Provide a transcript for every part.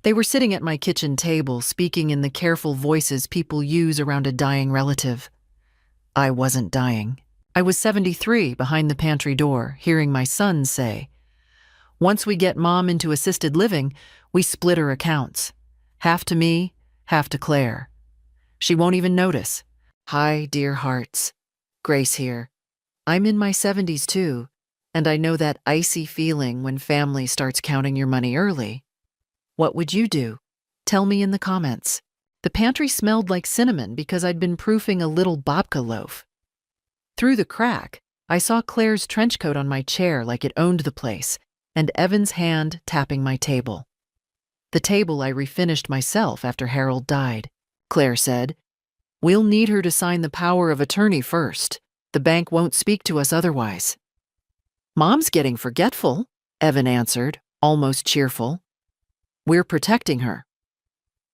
They were sitting at my kitchen table, speaking in the careful voices people use around a dying relative. I wasn't dying. I was 73 behind the pantry door, hearing my son say, "Once we get Mom into assisted living, we split her accounts. Half to me, half to Claire. She won't even notice. Hi, dear hearts. Grace here. I'm in my 70s too, and I know that icy feeling when family starts counting your money early. What would you do? Tell me in the comments." The pantry smelled like cinnamon because I'd been proofing a little babka loaf. Through the crack, I saw Claire's trench coat on my chair like it owned the place, and Evan's hand tapping my table. The table I refinished myself after Harold died. Claire said, "We'll need her to sign the power of attorney first. The bank won't speak to us otherwise." "Mom's getting forgetful," Evan answered, almost cheerful. "We're protecting her."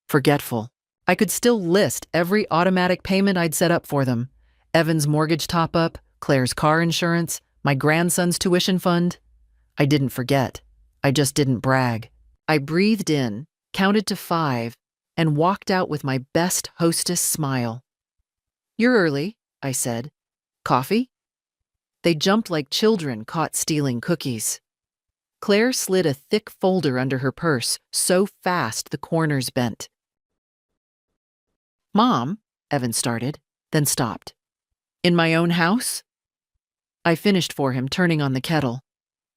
Forgetful. I could still list every automatic payment I'd set up for them. Evan's mortgage top-up, Claire's car insurance, my grandson's tuition fund. I didn't forget. I just didn't brag. I breathed in, counted to 5, and walked out with my best hostess smile. "You're early," I said. "Coffee?" They jumped like children caught stealing cookies. Claire slid a thick folder under her purse so fast the corners bent. "Mom," Evan started, then stopped. "In my own house?" I finished for him, turning on the kettle.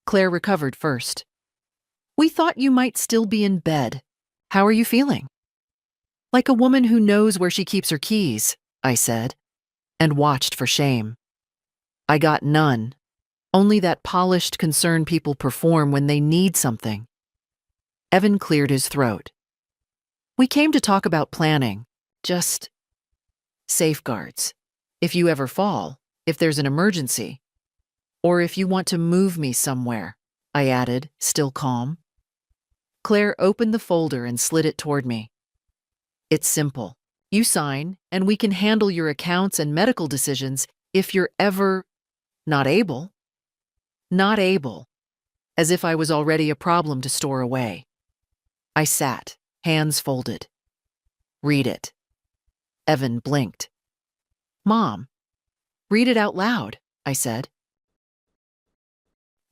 Claire recovered first. "We thought you might still be in bed. How are you feeling?" "Like a woman who knows where she keeps her keys," I said, and watched for shame. I got none, only that polished concern people perform when they need something. Evan cleared his throat. "We came to talk about planning. Just safeguards. If you ever fall, if there's an emergency, or if you want to move me somewhere," I added, still calm. Claire opened the folder and slid it toward me. "It's simple. You sign, and we can handle your accounts and medical decisions if you're ever not able." Not able. As if I was already a problem to store away. I sat, hands folded. "Read it." Evan blinked. "Mom, read it out loud," I said.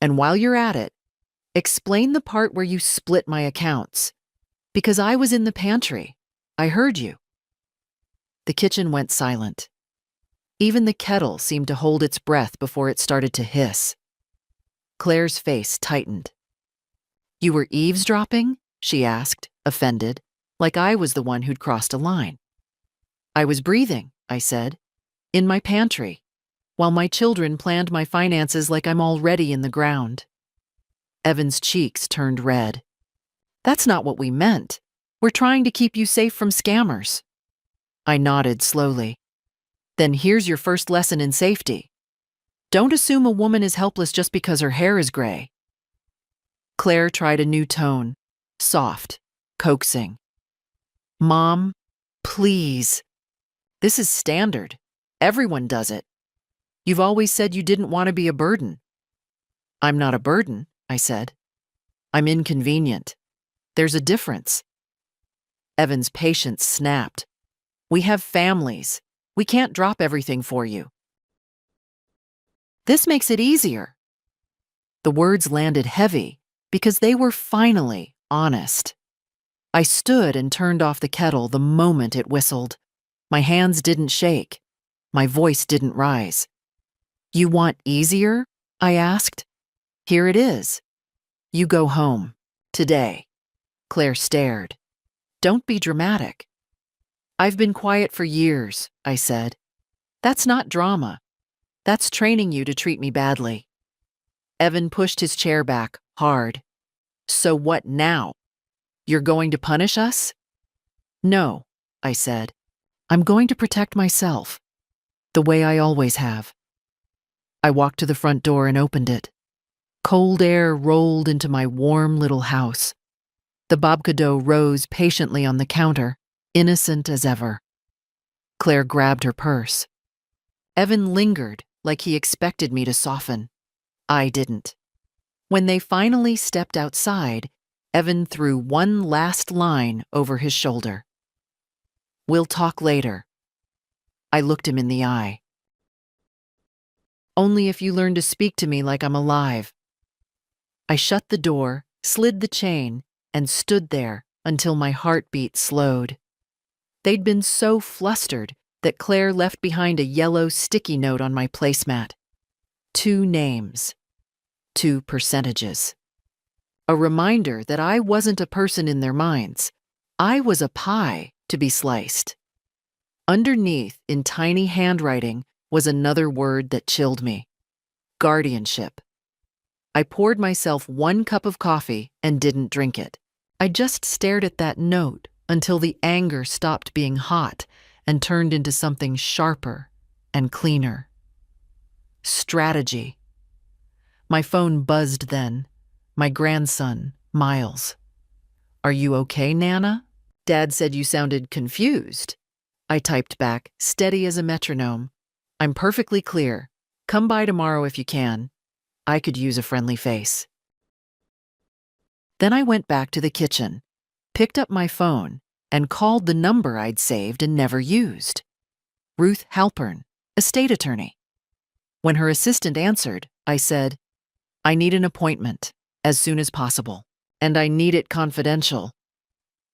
"And while you're at it, explain the part where you split my accounts. Because I was in the pantry. I heard you." The kitchen went silent. Even the kettle seemed to hold its breath before it started to hiss. Claire's face tightened. "You were eavesdropping?" she asked, offended, like I was the one who'd crossed a line. "I was breathing," I said, "in my pantry, while my children planned my finances like I'm already in the ground." Evan's cheeks turned red. "That's not what we meant. We're trying to keep you safe from scammers." I nodded slowly. "Then here's your first lesson in safety. Don't assume a woman is helpless just because her hair is gray." Claire tried a new tone, soft, coaxing. "Mom, please. This is standard. Everyone does it. You've always said you didn't want to be a burden." "I'm not a burden," I said. "I'm inconvenient. There's a difference." Evan's patience snapped. "We have families. We can't drop everything for you." "This makes it easier." The words landed heavy because they were finally honest. I stood and turned off the kettle the moment it whistled. My hands didn't shake. My voice didn't rise. "You want easier?" I asked. "Here it is. You go home. Today." Claire stared. "Don't be dramatic." "I've been quiet for years," I said. "That's not drama. That's training you to treat me badly." Evan pushed his chair back, hard. "So what now? You're going to punish us?" "No," I said. "I'm going to protect myself. The way I always have." I walked to the front door and opened it. Cold air rolled into my warm little house. The babka dough rose patiently on the counter, innocent as ever. Claire grabbed her purse. Evan lingered like he expected me to soften. I didn't. When they finally stepped outside, Evan threw one last line over his shoulder. "We'll talk later." I looked him in the eye. "Only if you learn to speak to me like I'm alive." I shut the door, slid the chain, and stood there until my heartbeat slowed. They'd been so flustered that Claire left behind a yellow sticky note on my placemat. 2 names. 2 percentages. A reminder that I wasn't a person in their minds. I was a pie to be sliced. Underneath, in tiny handwriting, was another word that chilled me. Guardianship. I poured myself 1 cup of coffee and didn't drink it. I just stared at that note until the anger stopped being hot and turned into something sharper and cleaner. Strategy. My phone buzzed then. My grandson, Miles. "Are you okay, Nana?" "Dad said you sounded confused." I typed back, steady as a metronome. "I'm perfectly clear. Come by tomorrow if you can." I could use a friendly face. Then I went back to the kitchen, picked up my phone, and called the number I'd saved and never used. Ruth Halpern, estate attorney. When her assistant answered, I said, "I need an appointment, as soon as possible, and I need it confidential."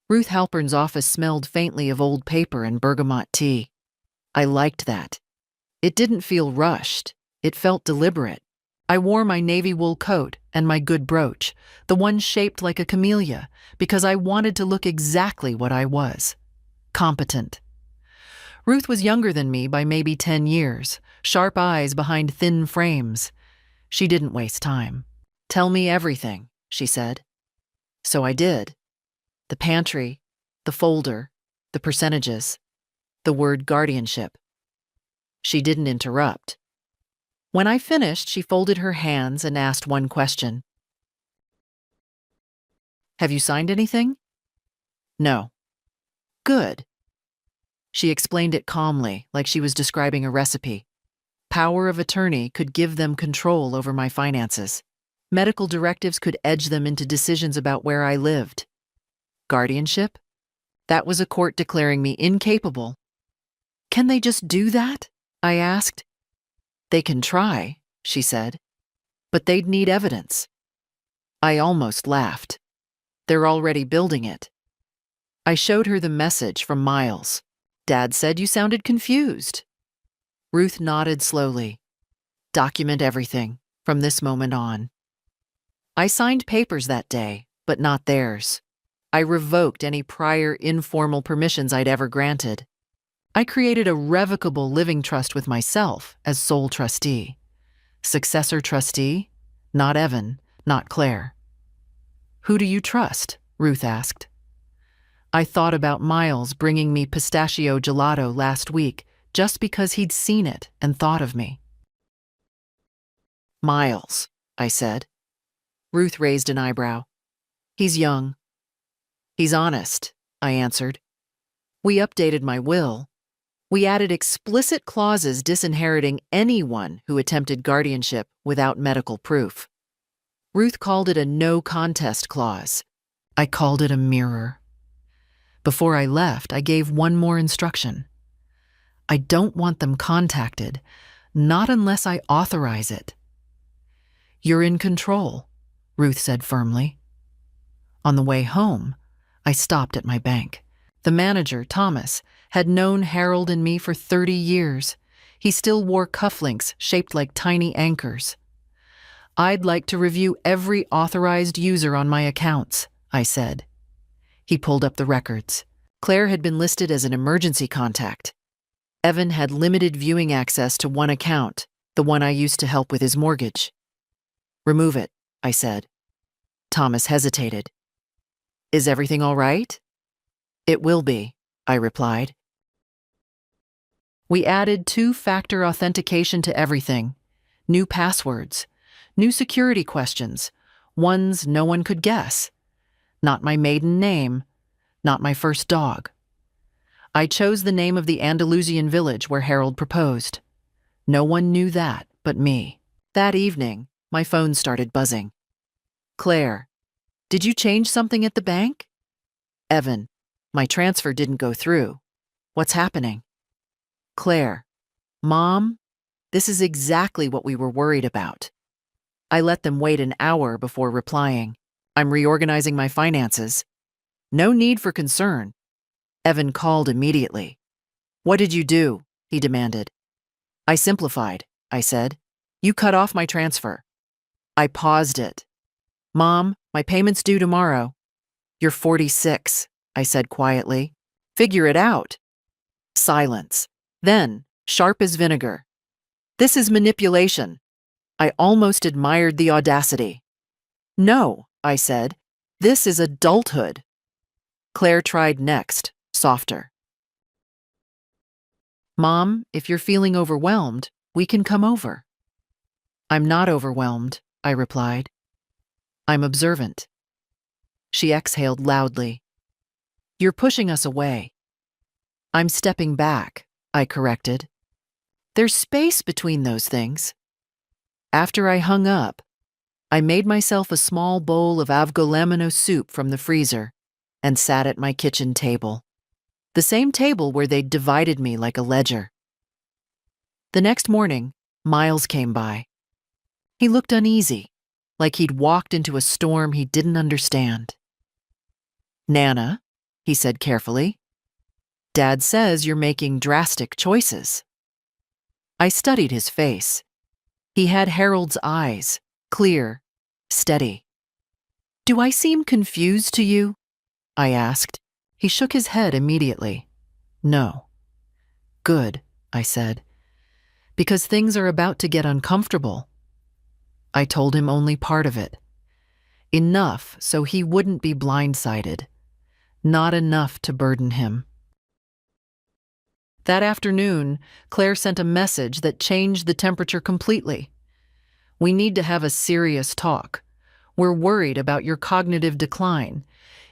Ruth Halpern's office smelled faintly of old paper and bergamot tea. I liked that. It didn't feel rushed. It felt deliberate. I wore my navy wool coat and my good brooch, the one shaped like a camellia, because I wanted to look exactly what I was. Competent. Ruth was younger than me by maybe 10 years, sharp eyes behind thin frames. She didn't waste time. "Tell me everything," she said. So I did. The pantry, the folder, the percentages, the word guardianship. She didn't interrupt. When I finished, she folded her hands and asked one question. "Have you signed anything?" "No." "Good." She explained it calmly, like she was describing a recipe. Power of attorney could give them control over my finances. Medical directives could edge them into decisions about where I lived. Guardianship? That was a court declaring me incapable. "Can they just do that?" I asked. "They can try," she said, "but they'd need evidence." I almost laughed. "They're already building it." I showed her the message from Miles. "Dad said you sounded confused." Ruth nodded slowly. "Document everything, from this moment on." I signed papers that day, but not theirs. I revoked any prior informal permissions I'd ever granted. I created a revocable living trust with myself as sole trustee. Successor trustee? Not Evan, not Claire. "Who do you trust?" Ruth asked. I thought about Miles bringing me pistachio gelato last week just because he'd seen it and thought of me. "Miles," I said. Ruth raised an eyebrow. "He's young." "He's honest," I answered. "We updated my will. We added explicit clauses disinheriting anyone who attempted guardianship without medical proof." Ruth called it a no contest clause. I called it a mirror. Before I left, I gave one more instruction. "I don't want them contacted, not unless I authorize it." "You're in control," Ruth said firmly. On the way home, I stopped at my bank. The manager, Thomas, had known Harold and me for 30 years. He still wore cufflinks shaped like tiny anchors. "I'd like to review every authorized user on my accounts," I said. He pulled up the records. Claire had been listed as an emergency contact. Evan had limited viewing access to one account, the one I used to help with his mortgage. "Remove it," I said. Thomas hesitated. "Is everything all right?" "It will be," I replied. We added 2-factor authentication to everything. New passwords. New security questions. Ones no one could guess. Not my maiden name. Not my first dog. I chose the name of the Andalusian village where Harold proposed. No one knew that but me. That evening, my phone started buzzing. "Claire." Did you change something at the bank? Evan, my transfer didn't go through. What's happening? Claire, Mom, this is exactly what we were worried about. I let them wait an hour before replying. I'm reorganizing my finances. No need for concern. Evan called immediately. What did you do? He demanded. I simplified, I said. You cut off my transfer. I paused it. Mom, my payment's due tomorrow. You're 46, I said quietly. Figure it out. Silence. Then, sharp as vinegar. This is manipulation. I almost admired the audacity. No, I said. This is adulthood. Claire tried next, softer. Mom, if you're feeling overwhelmed, we can come over. I'm not overwhelmed, I replied. I'm observant. She exhaled loudly. You're pushing us away. I'm stepping back, I corrected. There's space between those things. After I hung up, I made myself a small bowl of avgolemino soup from the freezer and sat at my kitchen table. The same table where they'd divided me like a ledger. The next morning, Miles came by. He looked uneasy, like he'd walked into a storm he didn't understand. Nana, he said carefully, Dad says you're making drastic choices. I studied his face. He had Harold's eyes, clear, steady. Do I seem confused to you? I asked. He shook his head immediately. No. Good, I said. Because things are about to get uncomfortable. I told him only part of it. Enough so he wouldn't be blindsided. Not enough to burden him. That afternoon, Claire sent a message that changed the temperature completely. We need to have a serious talk. We're worried about your cognitive decline.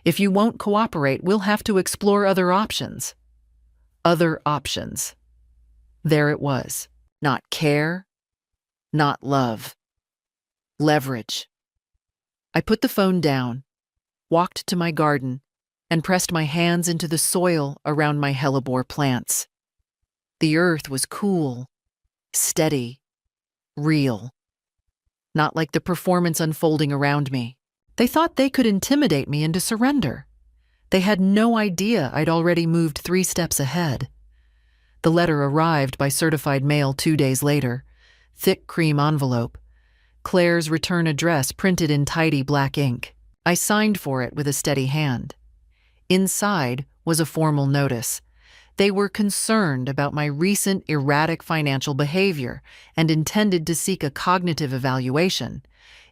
If you won't cooperate, we'll have to explore other options. Other options. There it was. Not care, not love. Leverage. I put the phone down, walked to my garden, and pressed my hands into the soil around my hellebore plants. The earth was cool, steady, real. Not like the performance unfolding around me. They thought they could intimidate me into surrender. They had no idea I'd already moved 3 steps ahead. The letter arrived by certified mail 2 days later, thick cream envelope. Claire's return address printed in tidy black ink. I signed for it with a steady hand. Inside was a formal notice. They were concerned about my recent erratic financial behavior and intended to seek a cognitive evaluation.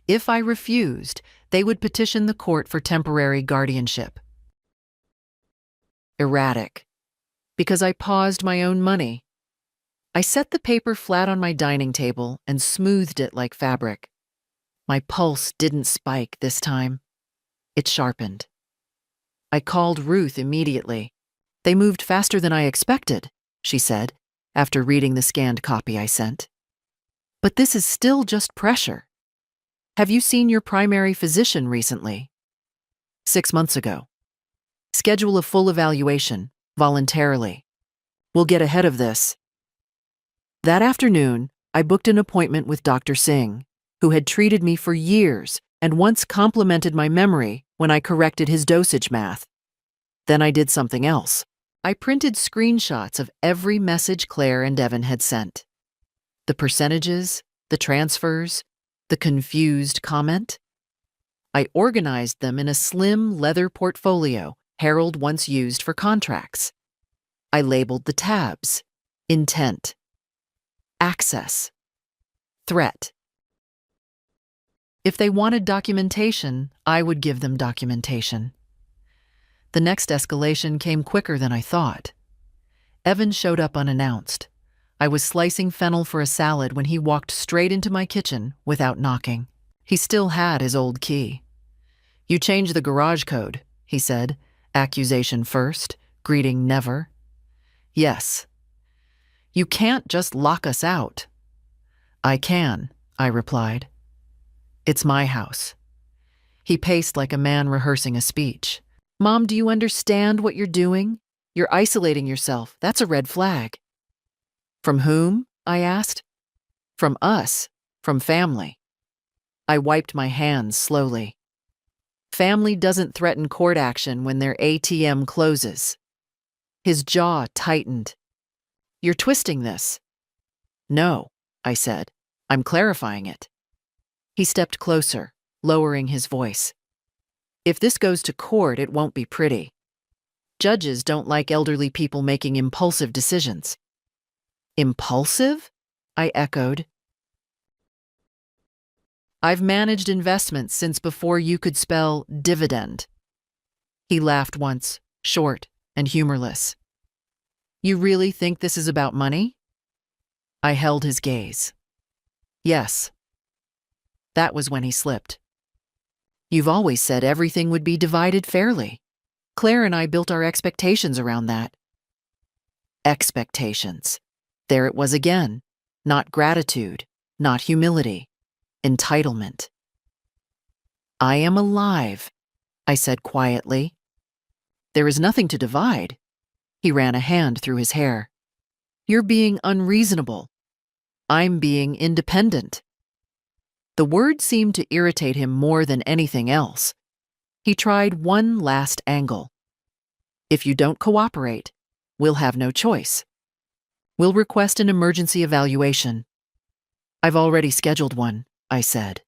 If I refused, they would petition the court for temporary guardianship. Erratic. Because I paused my own money. I set the paper flat on my dining table and smoothed it like fabric. My pulse didn't spike this time. It sharpened. I called Ruth immediately. They moved faster than I expected, she said, after reading the scanned copy I sent. But this is still just pressure. Have you seen your primary physician recently? 6 months ago. Schedule a full evaluation, voluntarily. We'll get ahead of this. That afternoon, I booked an appointment with Dr. Singh, who had treated me for years and once complimented my memory when I corrected his dosage math. Then I did something else. I printed screenshots of every message Claire and Evan had sent. The percentages, the transfers, the confused comment. I organized them in a slim leather portfolio Harold once used for contracts. I labeled the tabs: intent, access, threat. If they wanted documentation, I would give them documentation. The next escalation came quicker than I thought. Evan showed up unannounced. I was slicing fennel for a salad when he walked straight into my kitchen without knocking. He still had his old key. You changed the garage code, he said, accusation first, greeting never. Yes. You can't just lock us out. I can, I replied. It's my house. He paced like a man rehearsing a speech. Mom, do you understand what you're doing? You're isolating yourself. That's a red flag. From whom? I asked. From us. From family. I wiped my hands slowly. Family doesn't threaten court action when their ATM closes. His jaw tightened. You're twisting this. No, I said. I'm clarifying it. He stepped closer, lowering his voice. If this goes to court, it won't be pretty. Judges don't like elderly people making impulsive decisions. Impulsive? I echoed. I've managed investments since before you could spell dividend. He laughed once, short and humorless. You really think this is about money? I held his gaze. Yes. That was when he slipped. You've always said everything would be divided fairly. Claire and I built our expectations around that. Expectations. There it was again. Not gratitude, not humility. Entitlement. I am alive, I said quietly. There is nothing to divide. He ran a hand through his hair. You're being unreasonable. I'm being independent. The word seemed to irritate him more than anything else. He tried one last angle. If you don't cooperate, we'll have no choice. We'll request an emergency evaluation. I've already scheduled one, I said.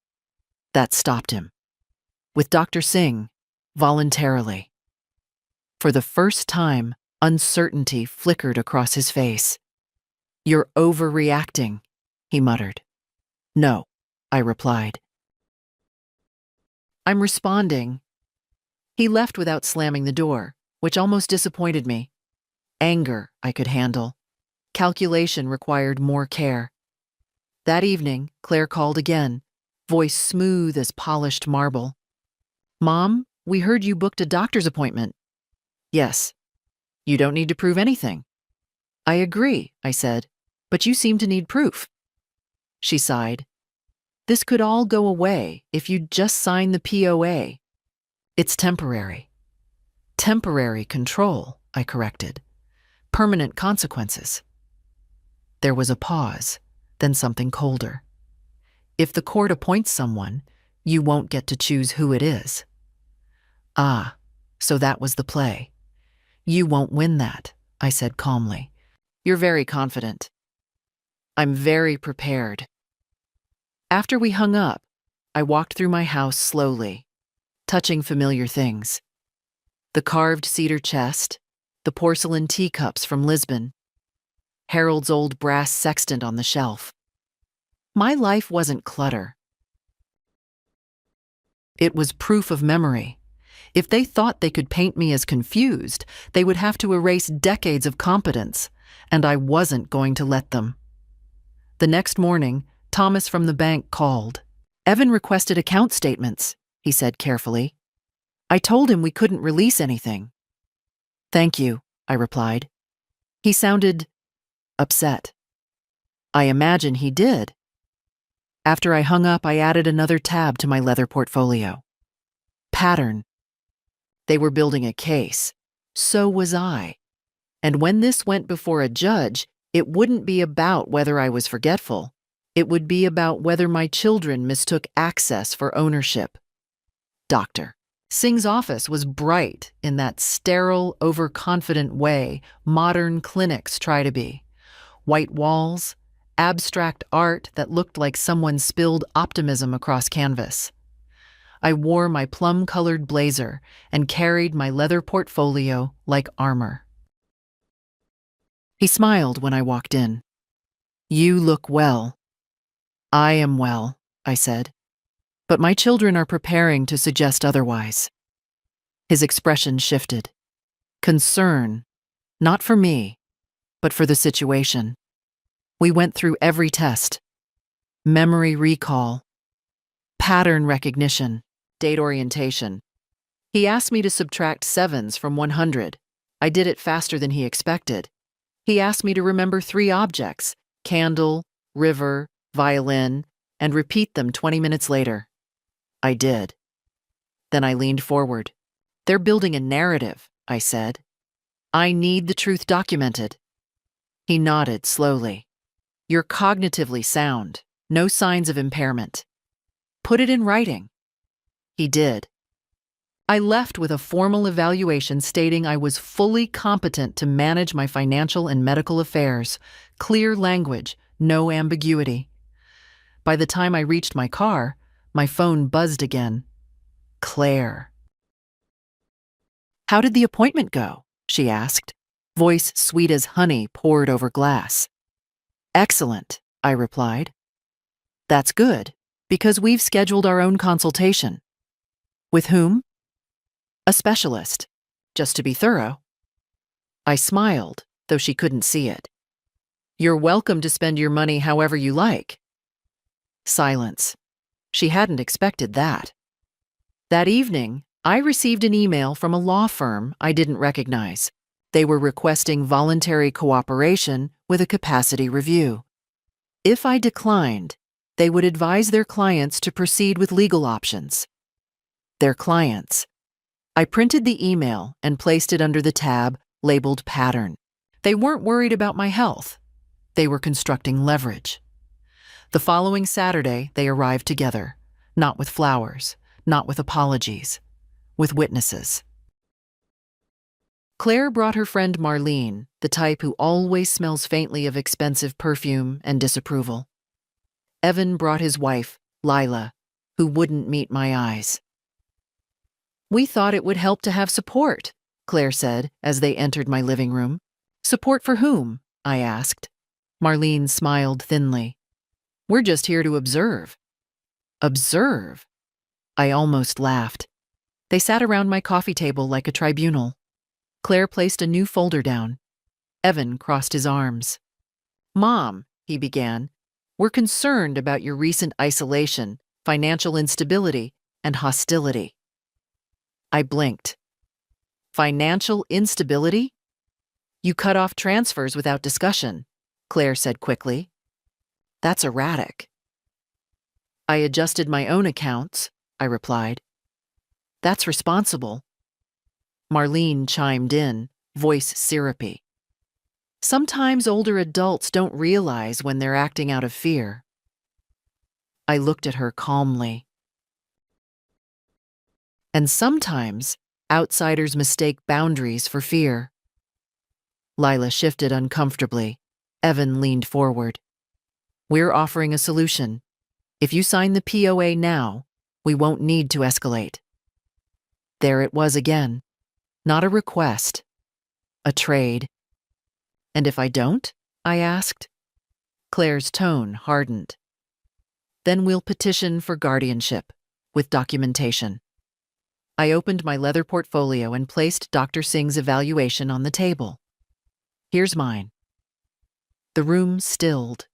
That stopped him. With Dr. Singh, voluntarily. For the first time, uncertainty flickered across his face. You're overreacting, he muttered. No, I replied. I'm responding. He left without slamming the door, which almost disappointed me. Anger I could handle. Calculation required more care. That evening, Claire called again, voice smooth as polished marble. Mom, we heard you booked a doctor's appointment. Yes. You don't need to prove anything. I agree, I said, but you seem to need proof. She sighed. This could all go away if you'd just sign the POA. It's temporary. Temporary control, I corrected. Permanent consequences. There was a pause, then something colder. If the court appoints someone, you won't get to choose who it is. Ah, so that was the play. You won't win that, I said calmly. You're very confident. I'm very prepared. After we hung up, I walked through my house slowly, touching familiar things. The carved cedar chest, the porcelain teacups from Lisbon, Harold's old brass sextant on the shelf. My life wasn't clutter. It was proof of memory. If they thought they could paint me as confused, they would have to erase decades of competence, and I wasn't going to let them. The next morning, Thomas from the bank called. Evan requested account statements, he said carefully. I told him we couldn't release anything. Thank you, I replied. He sounded upset. I imagine he did. After I hung up, I added another tab to my leather portfolio. Pattern. They were building a case. So was I. And when this went before a judge, it wouldn't be about whether I was forgetful. It would be about whether my children mistook access for ownership. Dr. Singh's office was bright in that sterile, overconfident way modern clinics try to be. White walls, abstract art that looked like someone spilled optimism across canvas. I wore my plum-colored blazer and carried my leather portfolio like armor. He smiled when I walked in. You look well. I am well, I said. But my children are preparing to suggest otherwise. His expression shifted. Concern, not for me, but for the situation. We went through every test. Memory recall, pattern recognition, date orientation. He asked me to subtract 7s from 100. I did it faster than he expected. He asked me to remember 3 objects, candle, river, violin, and repeat them 20 minutes later. I did. Then I leaned forward. They're building a narrative, I said. I need the truth documented. He nodded slowly. You're cognitively sound. No signs of impairment. Put it in writing. He did. I left with a formal evaluation stating I was fully competent to manage my financial and medical affairs. Clear language, no ambiguity. By the time I reached my car, my phone buzzed again. Claire. How did the appointment go? She asked. Voice sweet as honey poured over glass. Excellent, I replied. That's good, because we've scheduled our own consultation. With whom? A specialist, just to be thorough. I smiled, though she couldn't see it. You're welcome to spend your money however you like. Silence. She hadn't expected that. That evening, I received an email from a law firm I didn't recognize. They were requesting voluntary cooperation with a capacity review. If I declined, they would advise their clients to proceed with legal options. Their clients. I printed the email and placed it under the tab labeled Pattern. They weren't worried about my health. They were constructing leverage. The following Saturday, they arrived together, not with flowers, not with apologies, with witnesses. Claire brought her friend Marlene, the type who always smells faintly of expensive perfume and disapproval. Evan brought his wife, Lila, who wouldn't meet my eyes. We thought it would help to have support, Claire said as they entered my living room. Support for whom? I asked. Marlene smiled thinly. We're just here to observe. Observe? I almost laughed. They sat around my coffee table like a tribunal. Claire placed a new folder down. Evan crossed his arms. Mom, he began, we're concerned about your recent isolation, financial instability, and hostility. I blinked. Financial instability? You cut off transfers without discussion, Claire said quickly. That's erratic. I adjusted my own accounts, I replied. That's responsible. Marlene chimed in, voice syrupy. Sometimes older adults don't realize when they're acting out of fear. I looked at her calmly. And sometimes, outsiders mistake boundaries for fear. Lila shifted uncomfortably. Evan leaned forward. We're offering a solution. If you sign the POA now, we won't need to escalate. There it was again. Not a request. A trade. And if I don't? I asked. Claire's tone hardened. Then we'll petition for guardianship, with documentation. I opened my leather portfolio and placed Dr. Singh's evaluation on the table. Here's mine. The room stilled.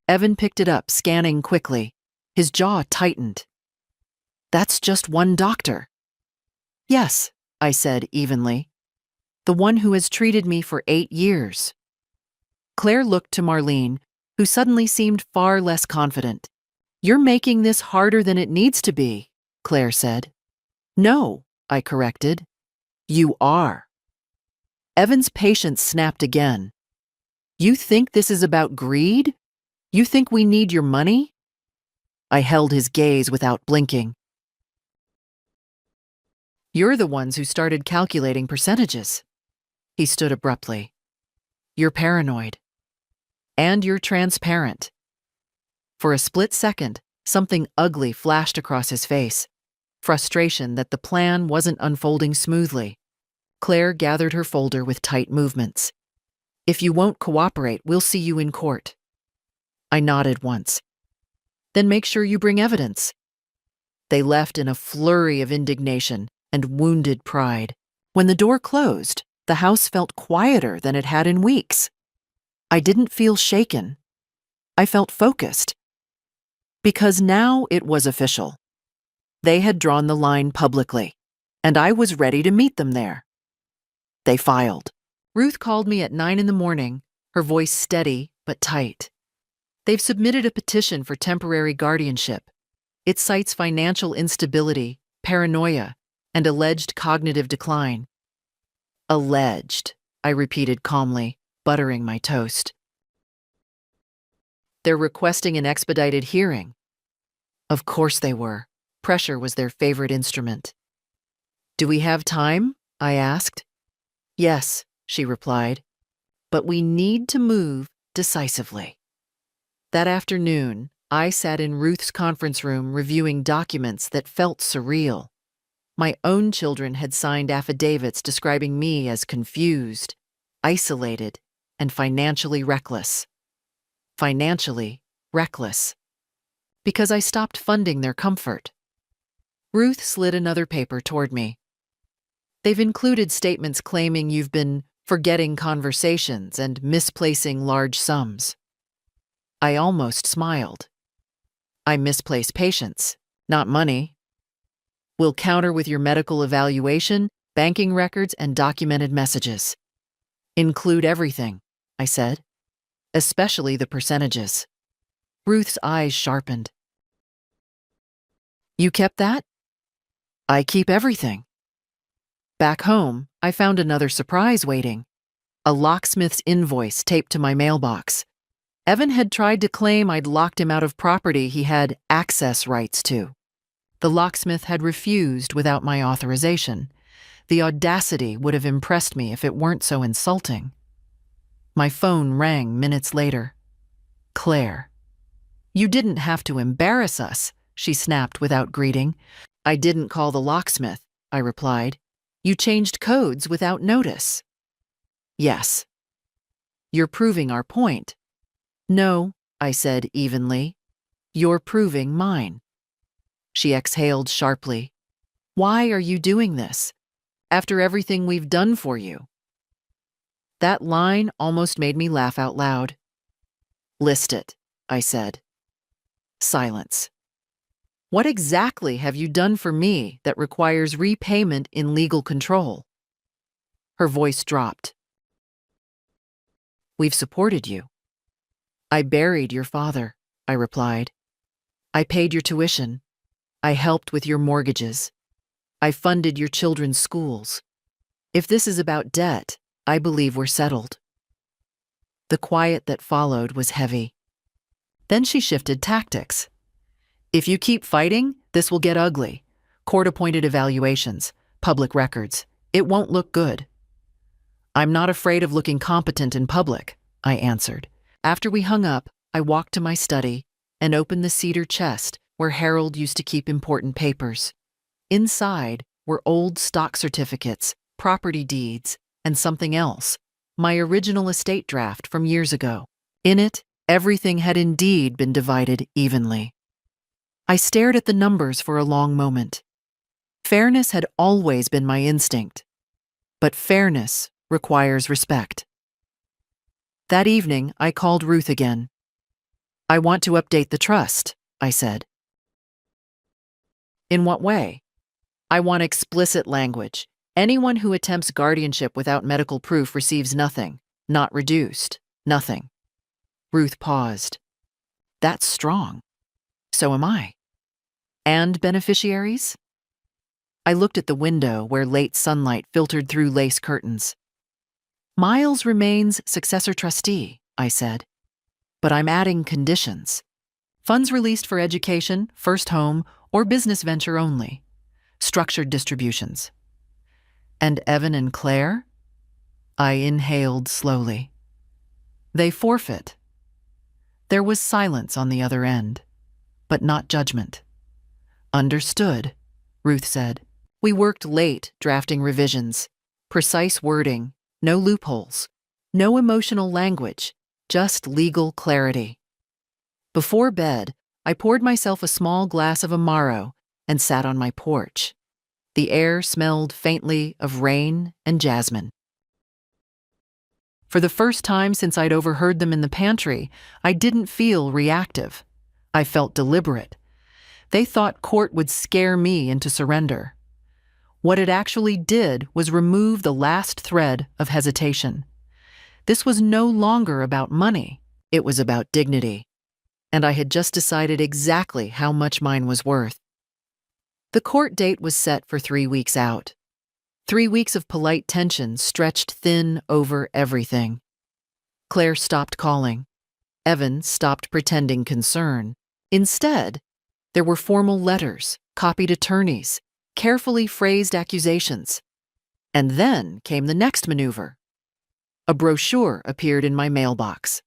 Evan picked it up, scanning quickly. His jaw tightened. That's just one doctor. Yes, I said evenly. The one who has treated me for 8 years. Claire looked to Marlene, who suddenly seemed far less confident. You're making this harder than it needs to be, Claire said. No, I corrected. You are. Evan's patience snapped again. You think this is about greed? You think we need your money? I held his gaze without blinking. You're the ones who started calculating percentages. He stood abruptly. You're paranoid. And you're transparent. For a split second, something ugly flashed across his face. Frustration that the plan wasn't unfolding smoothly. Claire gathered her folder with tight movements. If you won't cooperate, we'll see you in court. I nodded once. Then make sure you bring evidence. They left in a flurry of indignation and wounded pride. When the door closed, the house felt quieter than it had in weeks. I didn't feel shaken. I felt focused. Because now it was official. They had drawn the line publicly, and I was ready to meet them there. They filed. Ruth called me at 9 a.m, her voice steady but tight. They've submitted a petition for temporary guardianship. It cites financial instability, paranoia, and alleged cognitive decline. Alleged, I repeated calmly, buttering my toast. They're requesting an expedited hearing. Of course they were. Pressure was their favorite instrument. Do we have time? I asked. Yes, she replied. But we need to move decisively. That afternoon, I sat in Ruth's conference room reviewing documents that felt surreal. My own children had signed affidavits describing me as confused, isolated, and financially reckless. Financially reckless. Because I stopped funding their comfort. Ruth slid another paper toward me. They've included statements claiming you've been forgetting conversations and misplacing large sums. I almost smiled. I misplace patience, not money. We'll counter with your medical evaluation, banking records, and documented messages. Include everything, I said, especially the percentages. Ruth's eyes sharpened. You kept that? I keep everything. Back home, I found another surprise waiting. A locksmith's invoice taped to my mailbox. Evan had tried to claim I'd locked him out of property he had access rights to. The locksmith had refused without my authorization. The audacity would have impressed me if it weren't so insulting. My phone rang minutes later. Claire. You didn't have to embarrass us, she snapped without greeting. I didn't call the locksmith, I replied. You changed codes without notice. Yes. You're proving our point. No, I said evenly. You're proving mine. She exhaled sharply. Why are you doing this? After everything we've done for you. That line almost made me laugh out loud. List it, I said. Silence. What exactly have you done for me that requires repayment in legal control? Her voice dropped. We've supported you. I buried your father, I replied. I paid your tuition. I helped with your mortgages. I funded your children's schools. If this is about debt, I believe we're settled. The quiet that followed was heavy. Then she shifted tactics. If you keep fighting, this will get ugly. Court-appointed evaluations, public records. It won't look good. I'm not afraid of looking competent in public, I answered. After we hung up, I walked to my study and opened the cedar chest where Harold used to keep important papers. Inside were old stock certificates, property deeds, and something else, my original estate draft from years ago. In it, everything had indeed been divided evenly. I stared at the numbers for a long moment. Fairness had always been my instinct, but fairness requires respect. That evening, I called Ruth again. I want to update the trust, I said. In what way? I want explicit language. Anyone who attempts guardianship without medical proof receives nothing, not reduced, nothing. Ruth paused. That's strong. So am I. And beneficiaries? I looked at the window where late sunlight filtered through lace curtains. Miles remains successor trustee, I said. But I'm adding conditions. Funds released for education, first home, or business venture only. Structured distributions. And Evan and Claire? I inhaled slowly. They forfeit. There was silence on the other end, but not judgment. Understood, Ruth said. We worked late drafting revisions. Precise wording, no loopholes, no emotional language, just legal clarity. Before bed, I poured myself a small glass of Amaro and sat on my porch. The air smelled faintly of rain and jasmine. For the first time since I'd overheard them in the pantry, I didn't feel reactive. I felt deliberate. They thought court would scare me into surrender. What it actually did was remove the last thread of hesitation. This was no longer about money. It was about dignity. And I had just decided exactly how much mine was worth. The court date was set for 3 weeks out. 3 weeks of polite tension stretched thin over everything. Claire stopped calling. Evan stopped pretending concern. Instead, there were formal letters, copied attorneys, carefully phrased accusations. And then came the next maneuver. A brochure appeared in my mailbox.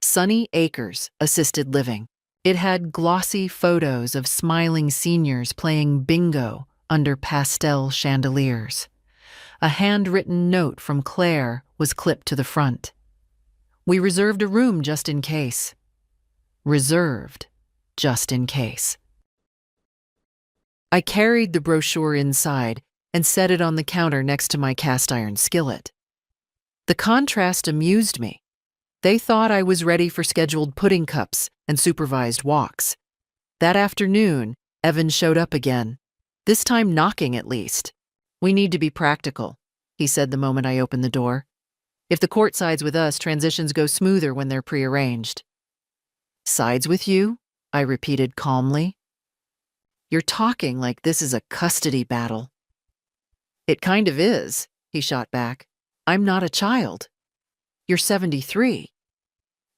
Sunny Acres Assisted Living. It had glossy photos of smiling seniors playing bingo under pastel chandeliers. A handwritten note from Claire was clipped to the front. We reserved a room just in case. Reserved just in case. I carried the brochure inside and set it on the counter next to my cast iron skillet. The contrast amused me. They thought I was ready for scheduled pudding cups and supervised walks. That afternoon, Evan showed up again, this time knocking at least. "We need to be practical," he said the moment I opened the door. "If the court sides with us, transitions go smoother when they're prearranged." "Sides with you?" I repeated calmly. "You're talking like this is a custody battle." "It kind of is," he shot back. "I'm not a child." "You're 73.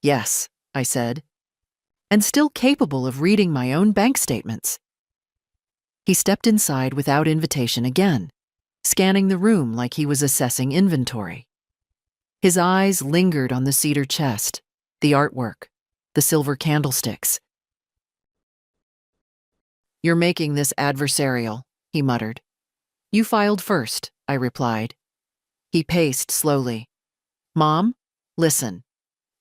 "Yes," I said, "and still capable of reading my own bank statements." He stepped inside without invitation again, scanning the room like he was assessing inventory. His eyes lingered on the cedar chest, the artwork, the silver candlesticks. "You're making this adversarial," he muttered. "You filed first," I replied. He paced slowly. "Mom, listen.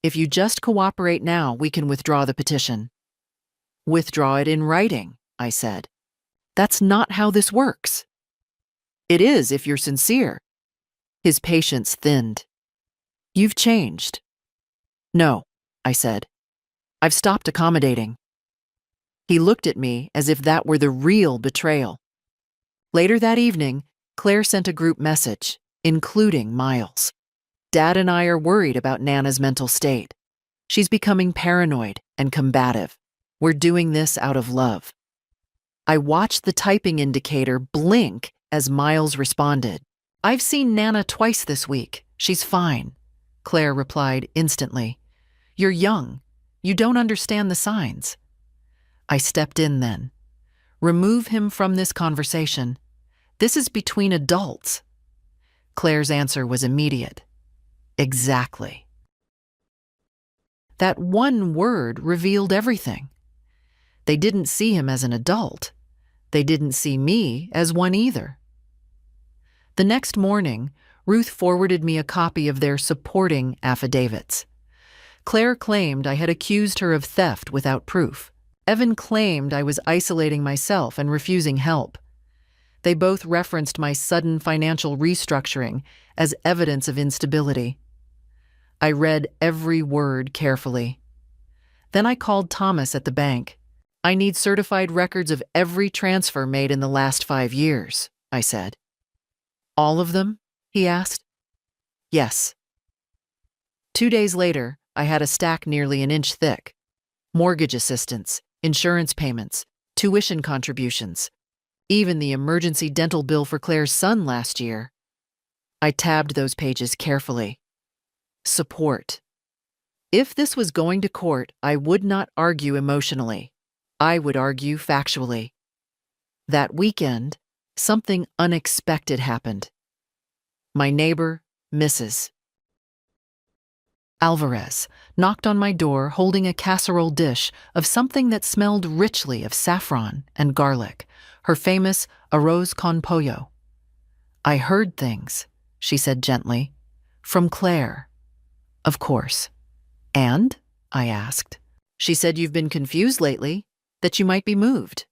If you just cooperate now, we can withdraw the petition." "Withdraw it in writing," I said. "That's not how this works." "It is if you're sincere." His patience thinned. "You've changed." "No," I said. "I've stopped accommodating." He looked at me as if that were the real betrayal. Later that evening, Claire sent a group message, including Miles. "Dad and I are worried about Nana's mental state. She's becoming paranoid and combative. We're doing this out of love." I watched the typing indicator blink as Miles responded. "I've seen Nana twice this week. She's fine." Claire replied instantly. "You're young. You don't understand the signs." I stepped in then. "Remove him from this conversation. This is between adults." Claire's answer was immediate. "Exactly." That one word revealed everything. They didn't see him as an adult. They didn't see me as one either. The next morning, Ruth forwarded me a copy of their supporting affidavits. Claire claimed I had accused her of theft without proof. Evan claimed I was isolating myself and refusing help. They both referenced my sudden financial restructuring as evidence of instability. I read every word carefully. Then I called Thomas at the bank. "I need certified records of every transfer made in the last 5 years," I said. "All of them?" he asked. "Yes." 2 days later, I had a stack nearly an inch thick. Mortgage assistance, insurance payments, tuition contributions, even the emergency dental bill for Claire's son last year. I tabbed those pages carefully. Support. If this was going to court, I would not argue emotionally. I would argue factually. That weekend, something unexpected happened. My neighbor, Mrs. Alvarez, knocked on my door holding a casserole dish of something that smelled richly of saffron and garlic, her famous arroz con pollo. "I heard things," she said gently, "from Claire." "Of course." "And?" I asked. "She said you've been confused lately, that you might be moved."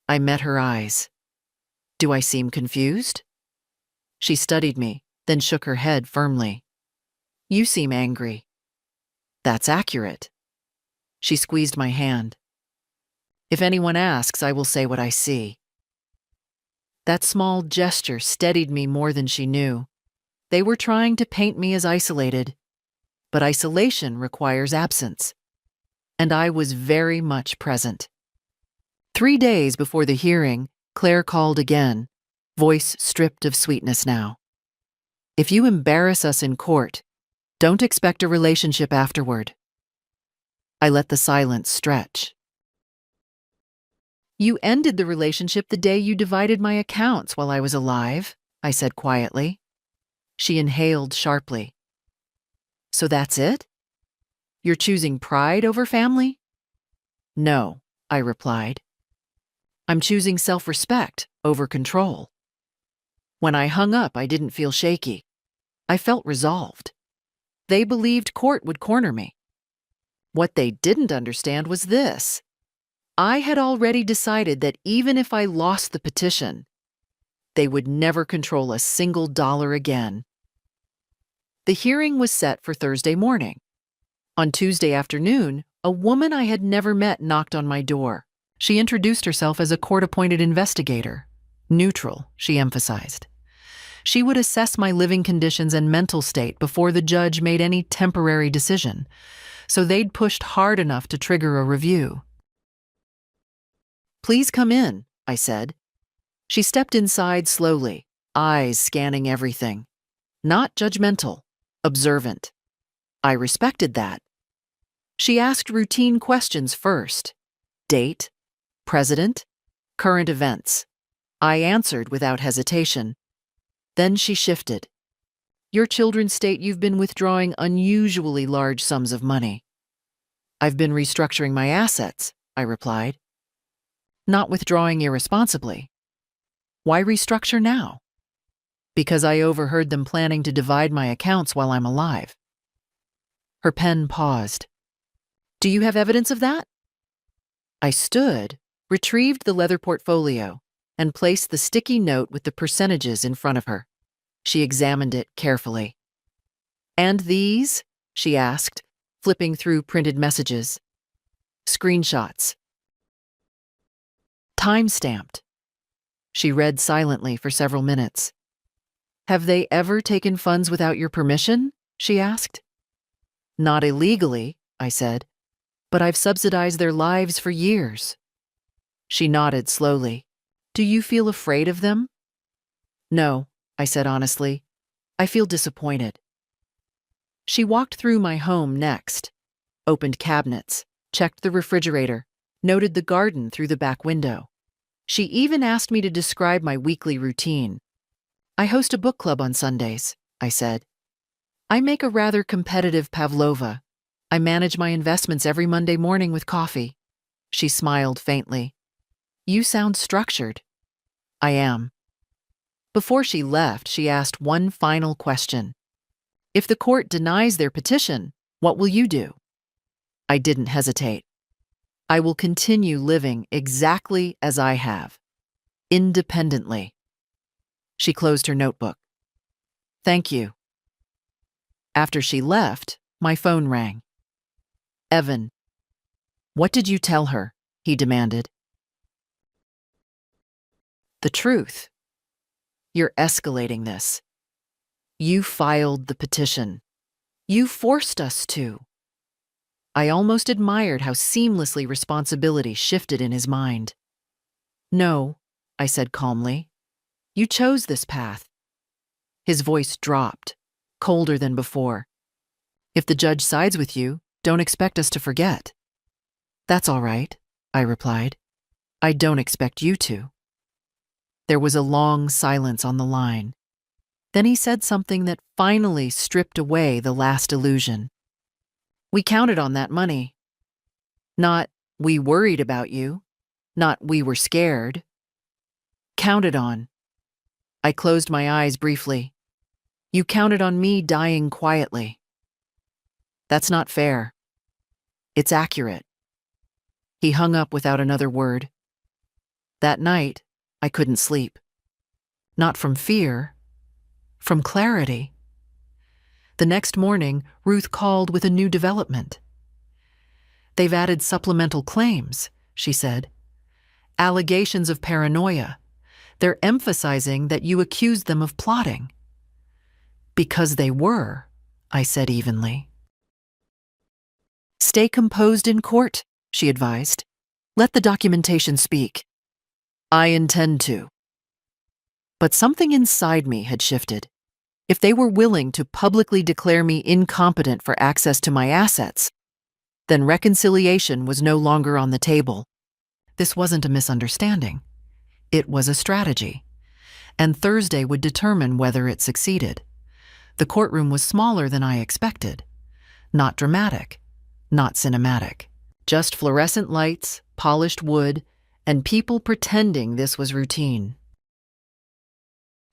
I met her eyes. "Do I seem confused?" She studied me, then shook her head firmly. "You seem angry." "That's accurate." She squeezed my hand. "If anyone asks, I will say what I see." That small gesture steadied me more than she knew. They were trying to paint me as isolated, but isolation requires absence. And I was very much present. 3 days before the hearing, Claire called again, voice stripped of sweetness now. If you embarrass us in court, don't expect a relationship afterward. I let the silence stretch. You ended the relationship the day you divided my accounts while I was alive, I said quietly. She inhaled sharply. So that's it? You're choosing pride over family? No, I replied. I'm choosing self-respect over control. When I hung up, I didn't feel shaky. I felt resolved. They believed court would corner me. What they didn't understand was this. I had already decided that even if I lost the petition, they would never control a single dollar again. The hearing was set for Thursday morning. On Tuesday afternoon, a woman I had never met knocked on my door. She introduced herself as a court-appointed investigator. Neutral, she emphasized. She would assess my living conditions and mental state before the judge made any temporary decision, so they'd pushed hard enough to trigger a review. Please come in, I said. She stepped inside slowly, eyes scanning everything. Not judgmental, observant. I respected that. She asked routine questions first. Date, president, current events. I answered without hesitation. Then she shifted. Your children state you've been withdrawing unusually large sums of money. I've been restructuring my assets, I replied. Not withdrawing irresponsibly. Why restructure now? Because I overheard them planning to divide my accounts while I'm alive. Her pen paused. Do you have evidence of that? I stood, retrieved the leather portfolio, and placed the sticky note with the percentages in front of her. She examined it carefully. And these? She asked, flipping through printed messages. Screenshots. Time-stamped. She read silently for several minutes. Have they ever taken funds without your permission? She asked. Not illegally, I said, but I've subsidized their lives for years. She nodded slowly. Do you feel afraid of them? No, I said honestly. I feel disappointed. She walked through my home next, opened cabinets, checked the refrigerator, noted the garden through the back window. She even asked me to describe my weekly routine. I host a book club on Sundays, I said. I make a rather competitive pavlova. I manage my investments every Monday morning with coffee. She smiled faintly. You sound structured. I am. Before she left, she asked one final question. If the court denies their petition, what will you do? I didn't hesitate. I will continue living exactly as I have, independently. She closed her notebook. Thank you. After she left, my phone rang. Evan. What did you tell her? He demanded. The truth. You're escalating this. You filed the petition. You forced us to. I almost admired how seamlessly responsibility shifted in his mind. No, I said calmly. You chose this path. His voice dropped, colder than before. If the judge sides with you, don't expect us to forget. That's all right, I replied. I don't expect you to. There was a long silence on the line. Then he said something that finally stripped away the last illusion. We counted on that money. Not, we worried about you. Not, we were scared. Counted on. I closed my eyes briefly. You counted on me dying quietly. That's not fair. It's accurate. He hung up without another word. That night, I couldn't sleep. Not from fear, from clarity. The next morning, Ruth called with a new development. They've added supplemental claims, she said. Allegations of paranoia. They're emphasizing that you accused them of plotting. Because they were, I said evenly. Stay composed in court, she advised. Let the documentation speak. I intend to. But something inside me had shifted. If they were willing to publicly declare me incompetent for access to my assets, then reconciliation was no longer on the table. This wasn't a misunderstanding. It was a strategy. And Thursday would determine whether it succeeded. The courtroom was smaller than I expected. Not dramatic, not cinematic. Just fluorescent lights, polished wood, and people pretending this was routine.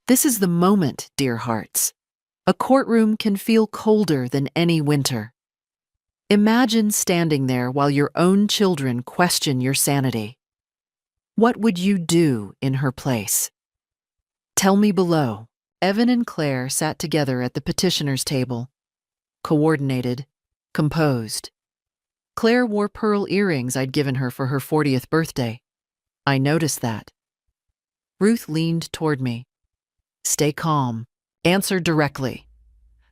This is the moment, dear hearts. A courtroom can feel colder than any winter. Imagine standing there while your own children question your sanity. What would you do in her place? Tell me below. Evan and Claire sat together at the petitioner's table. Coordinated, composed. Claire wore pearl earrings I'd given her for her 40th birthday. I noticed that. Ruth leaned toward me. Stay calm. Answer directly.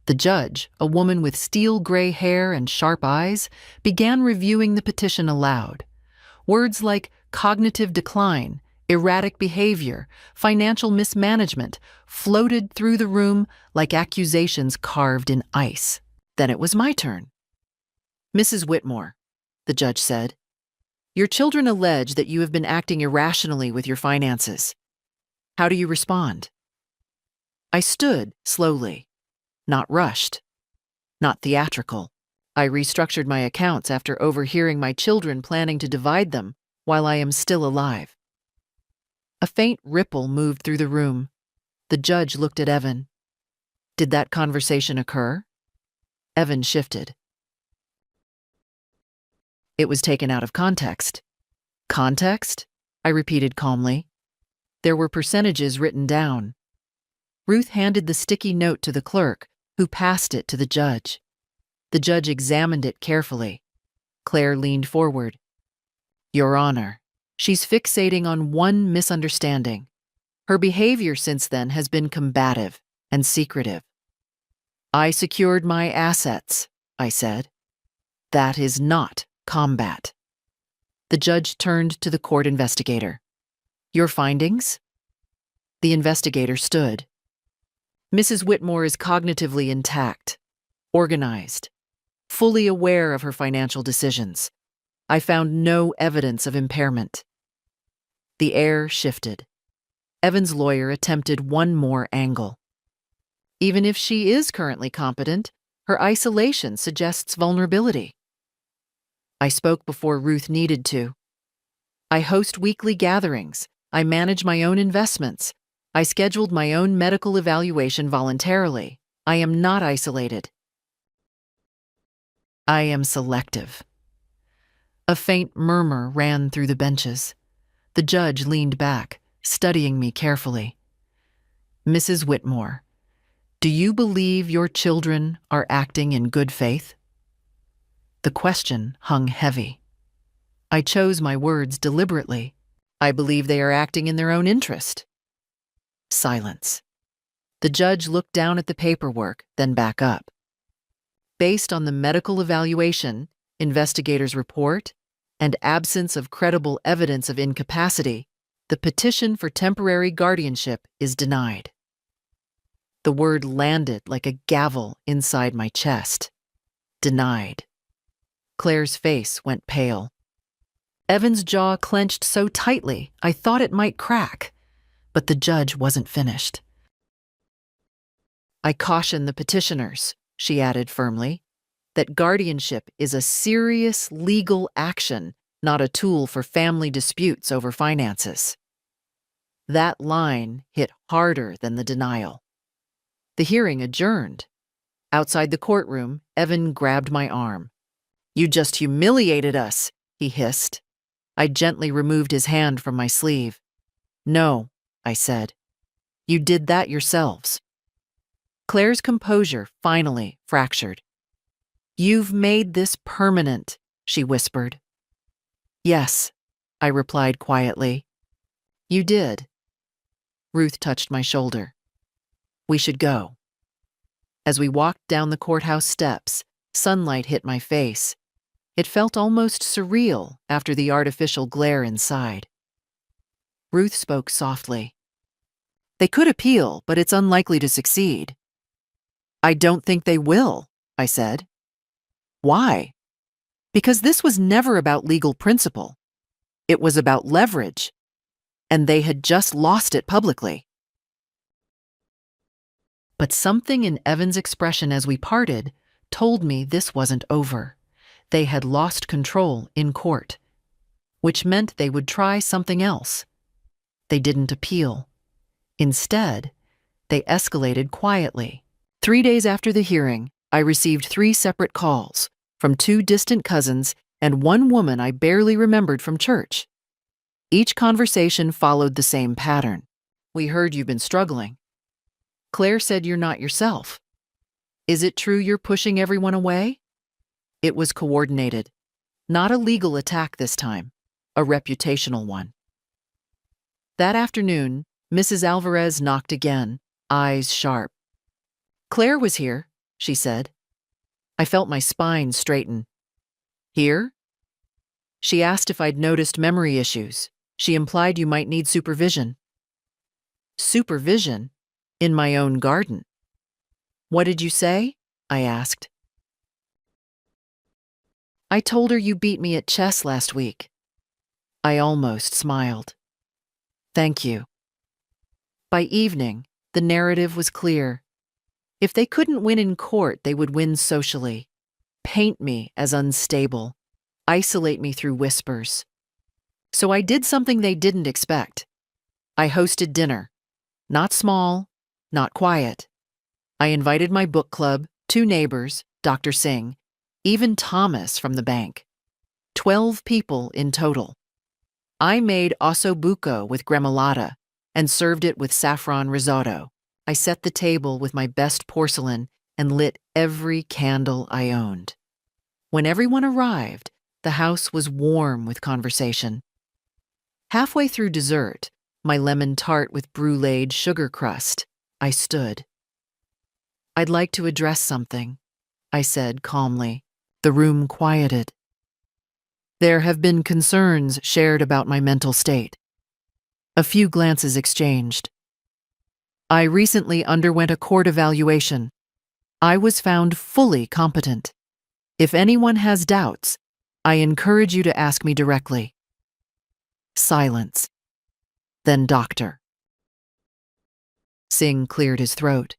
The judge, a woman with steel gray hair and sharp eyes, began reviewing the petition aloud. Words like cognitive decline, erratic behavior, financial mismanagement floated through the room like accusations carved in ice. Then it was my turn. Mrs. Whitmore, the judge said, your children allege that you have been acting irrationally with your finances. How do you respond? I stood slowly, not rushed, not theatrical. I restructured my accounts after overhearing my children planning to divide them while I am still alive. A faint ripple moved through the room. The judge looked at Evan. Did that conversation occur? Evan shifted. It was taken out of context. Context? I repeated calmly. There were percentages written down. Ruth handed the sticky note to the clerk, who passed it to the judge. The judge examined it carefully. Claire leaned forward. Your Honor, she's fixating on one misunderstanding. Her behavior since then has been combative and secretive. I secured my assets, I said. That is not combat. The judge turned to the court investigator. Your findings? The investigator stood. Mrs. Whitmore is cognitively intact, organized, fully aware of her financial decisions. I found no evidence of impairment. The air shifted. Evan's lawyer attempted one more angle. Even if she is currently competent, her isolation suggests vulnerability. I spoke before Ruth needed to. I host weekly gatherings. I manage my own investments. I scheduled my own medical evaluation voluntarily. I am not isolated. I am selective. A faint murmur ran through the benches. The judge leaned back, studying me carefully. Mrs. Whitmore, do you believe your children are acting in good faith? The question hung heavy. I chose my words deliberately. I believe they are acting in their own interest. Silence. The judge looked down at the paperwork, then back up. Based on the medical evaluation, investigators' report, and absence of credible evidence of incapacity, the petition for temporary guardianship is denied. The word landed like a gavel inside my chest. Denied. Claire's face went pale. Evan's jaw clenched so tightly I thought it might crack, but the judge wasn't finished. I caution the petitioners, she added firmly, that guardianship is a serious legal action, not a tool for family disputes over finances. That line hit harder than the denial. The hearing adjourned. Outside the courtroom, Evan grabbed my arm. You just humiliated us, he hissed. I gently removed his hand from my sleeve. No, I said. You did that yourselves. Claire's composure finally fractured. You've made this permanent, she whispered. Yes, I replied quietly. You did. Ruth touched my shoulder. We should go. As we walked down the courthouse steps, sunlight hit my face. It felt almost surreal after the artificial glare inside. Ruth spoke softly. They could appeal, but it's unlikely to succeed. I don't think they will, I said. Why? Because this was never about legal principle. It was about leverage, and they had just lost it publicly. But something in Evan's expression as we parted told me this wasn't over. They had lost control in court, which meant they would try something else. They didn't appeal. Instead, they escalated quietly. 3 days after the hearing, I received 3 separate calls from 2 distant cousins and 1 woman I barely remembered from church. Each conversation followed the same pattern. We heard you've been struggling. Claire said you're not yourself. Is it true you're pushing everyone away? It was coordinated. Not a legal attack this time, a reputational one. That afternoon, Mrs. Alvarez knocked again, eyes sharp. Claire was here, she said. I felt my spine straighten. Here? She asked if I'd noticed memory issues. She implied you might need supervision. Supervision? In my own garden. What did you say? I asked. I told her you beat me at chess last week. I almost smiled. Thank you. By evening, the narrative was clear. If they couldn't win in court, they would win socially. Paint me as unstable. Isolate me through whispers. So I did something they didn't expect. I hosted dinner. Not small, not quiet. I invited my book club, 2 neighbors, Dr. Singh, even Thomas from the bank. 12 people in total. I made ossobuco with gremolata and served it with saffron risotto. I set the table with my best porcelain and lit every candle I owned. When everyone arrived, the house was warm with conversation. Halfway through dessert, my lemon tart with bruleed sugar crust, I stood. I'd like to address something, I said calmly. The room quieted. There have been concerns shared about my mental state. A few glances exchanged. I recently underwent a court evaluation. I was found fully competent. If anyone has doubts, I encourage you to ask me directly. Silence. Then doctor. Singh cleared his throat.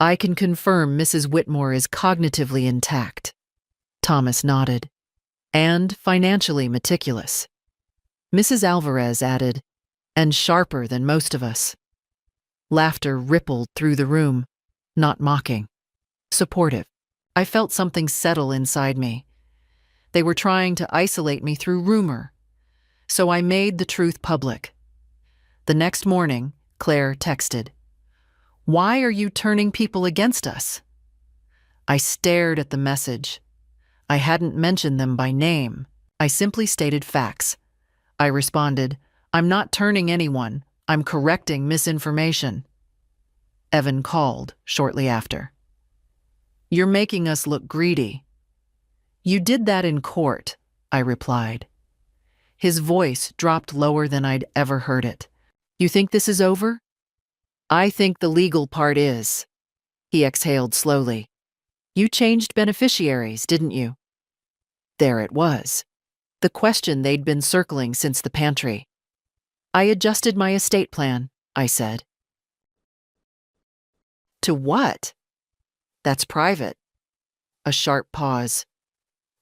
I can confirm Mrs. Whitmore is cognitively intact. Thomas nodded. And financially meticulous. Mrs. Alvarez added, and sharper than most of us. Laughter rippled through the room, not mocking, supportive. I felt something settle inside me. They were trying to isolate me through rumor, so I made the truth public. The next morning, Claire texted, "Why are you turning people against us?" I stared at the message. I hadn't mentioned them by name. I simply stated facts. I responded, "I'm not turning anyone. I'm correcting misinformation." Evan called shortly after. "You're making us look greedy." "You did that in court," I replied. His voice dropped lower than I'd ever heard it. "You think this is over?" "I think the legal part is." He exhaled slowly. "You changed beneficiaries, didn't you?" There it was. The question they'd been circling since the pantry. "I adjusted my estate plan," I said. "To what?" "That's private." A sharp pause.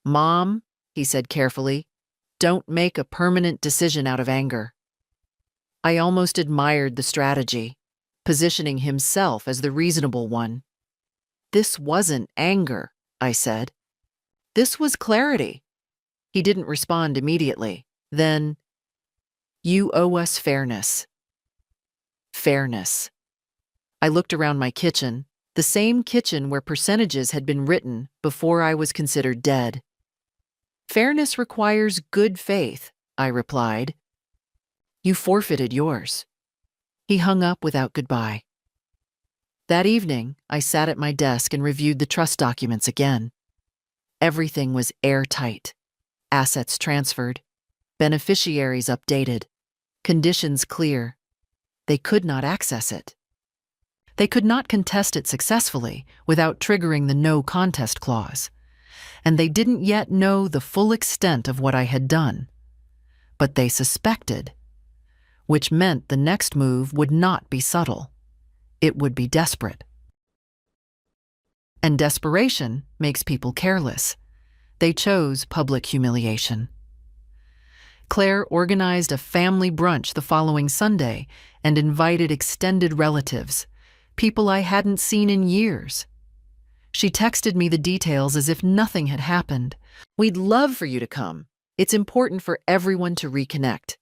"Mom," he said carefully, "don't make a permanent decision out of anger." I almost admired the strategy, positioning himself as the reasonable one. "This wasn't anger," I said. "This was clarity." He didn't respond immediately. Then, "You owe us fairness." Fairness. I looked around my kitchen, the same kitchen where percentages had been written before I was considered dead. "Fairness requires good faith," I replied. "You forfeited yours." He hung up without goodbye. That evening, I sat at my desk and reviewed the trust documents again. Everything was airtight. Assets transferred, beneficiaries updated, conditions clear. They could not access it. They could not contest it successfully without triggering the no contest clause. And they didn't yet know the full extent of what I had done. But they suspected, which meant the next move would not be subtle. It would be desperate. And desperation makes people careless. They chose public humiliation. Claire organized a family brunch the following Sunday and invited extended relatives, people I hadn't seen in years. She texted me the details as if nothing had happened. "We'd love for you to come. It's important for everyone to reconnect."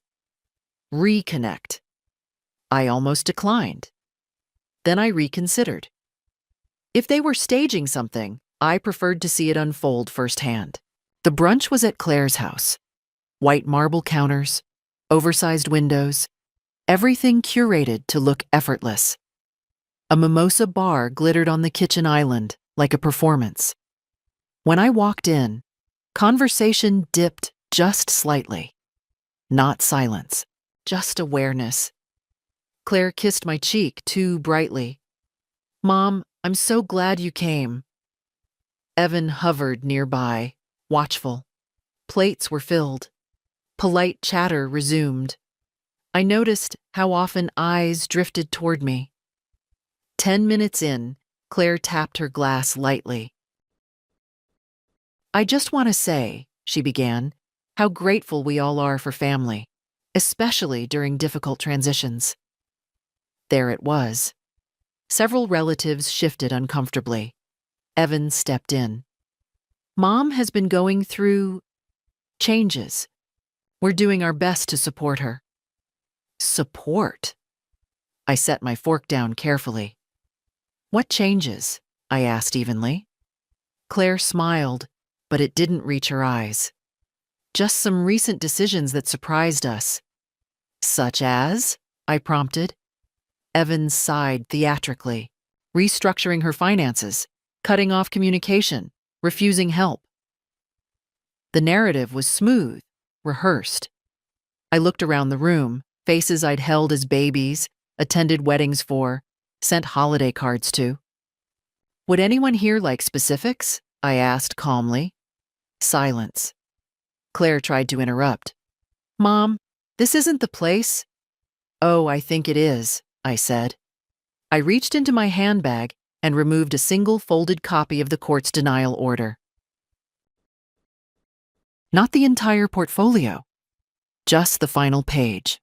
Reconnect. I almost declined. Then I reconsidered. If they were staging something, I preferred to see it unfold firsthand. The brunch was at Claire's house. White marble counters, oversized windows, everything curated to look effortless. A mimosa bar glittered on the kitchen island like a performance. When I walked in, conversation dipped just slightly. Not silence, just awareness. Claire kissed my cheek too brightly. "Mom, I'm so glad you came." Evan hovered nearby, watchful. Plates were filled. Polite chatter resumed. I noticed how often eyes drifted toward me. 10 minutes in, Claire tapped her glass lightly. "I just want to say," she began, "how grateful we all are for family, especially during difficult transitions." There it was. Several relatives shifted uncomfortably. Evan stepped in. "Mom has been going through changes. We're doing our best to support her." Support? I set my fork down carefully. "What changes?" I asked evenly. Claire smiled, but it didn't reach her eyes. "Just some recent decisions that surprised us." "Such as?" I prompted. Evans sighed theatrically, restructuring her finances, cutting off communication, refusing help. The narrative was smooth, rehearsed. I looked around the room, faces I'd held as babies, attended weddings for, sent holiday cards to. "Would anyone here like specifics?" I asked calmly. Silence. Claire tried to interrupt. "Mom, this isn't the place." "Oh, I think it is," I said. I reached into my handbag and removed a single folded copy of the court's denial order. Not the entire portfolio, just the final page.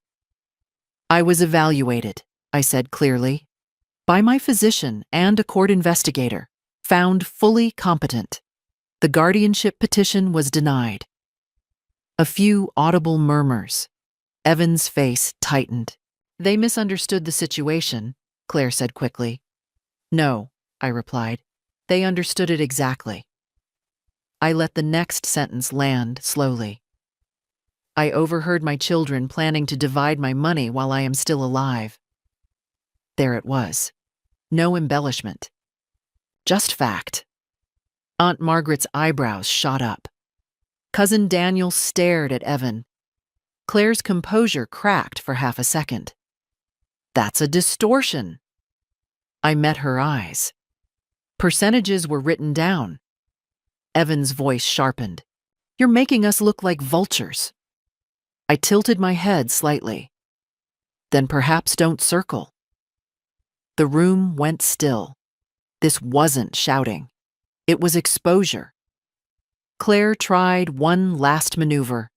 "I was evaluated," I said clearly, "by my physician and a court investigator, found fully competent. The guardianship petition was denied." A few audible murmurs. Evan's face tightened. "They misunderstood the situation," Claire said quickly. "No," I replied. "They understood it exactly." I let the next sentence land slowly. "I overheard my children planning to divide my money while I am still alive." There it was. No embellishment. Just fact. Aunt Margaret's eyebrows shot up. Cousin Daniel stared at Evan. Claire's composure cracked for half a second. "That's a distortion." I met her eyes. Percentages were written down. Evan's voice sharpened. "You're making us look like vultures." I tilted my head slightly. "Then perhaps don't circle." The room went still. This wasn't shouting. It was exposure. Claire tried one last maneuver.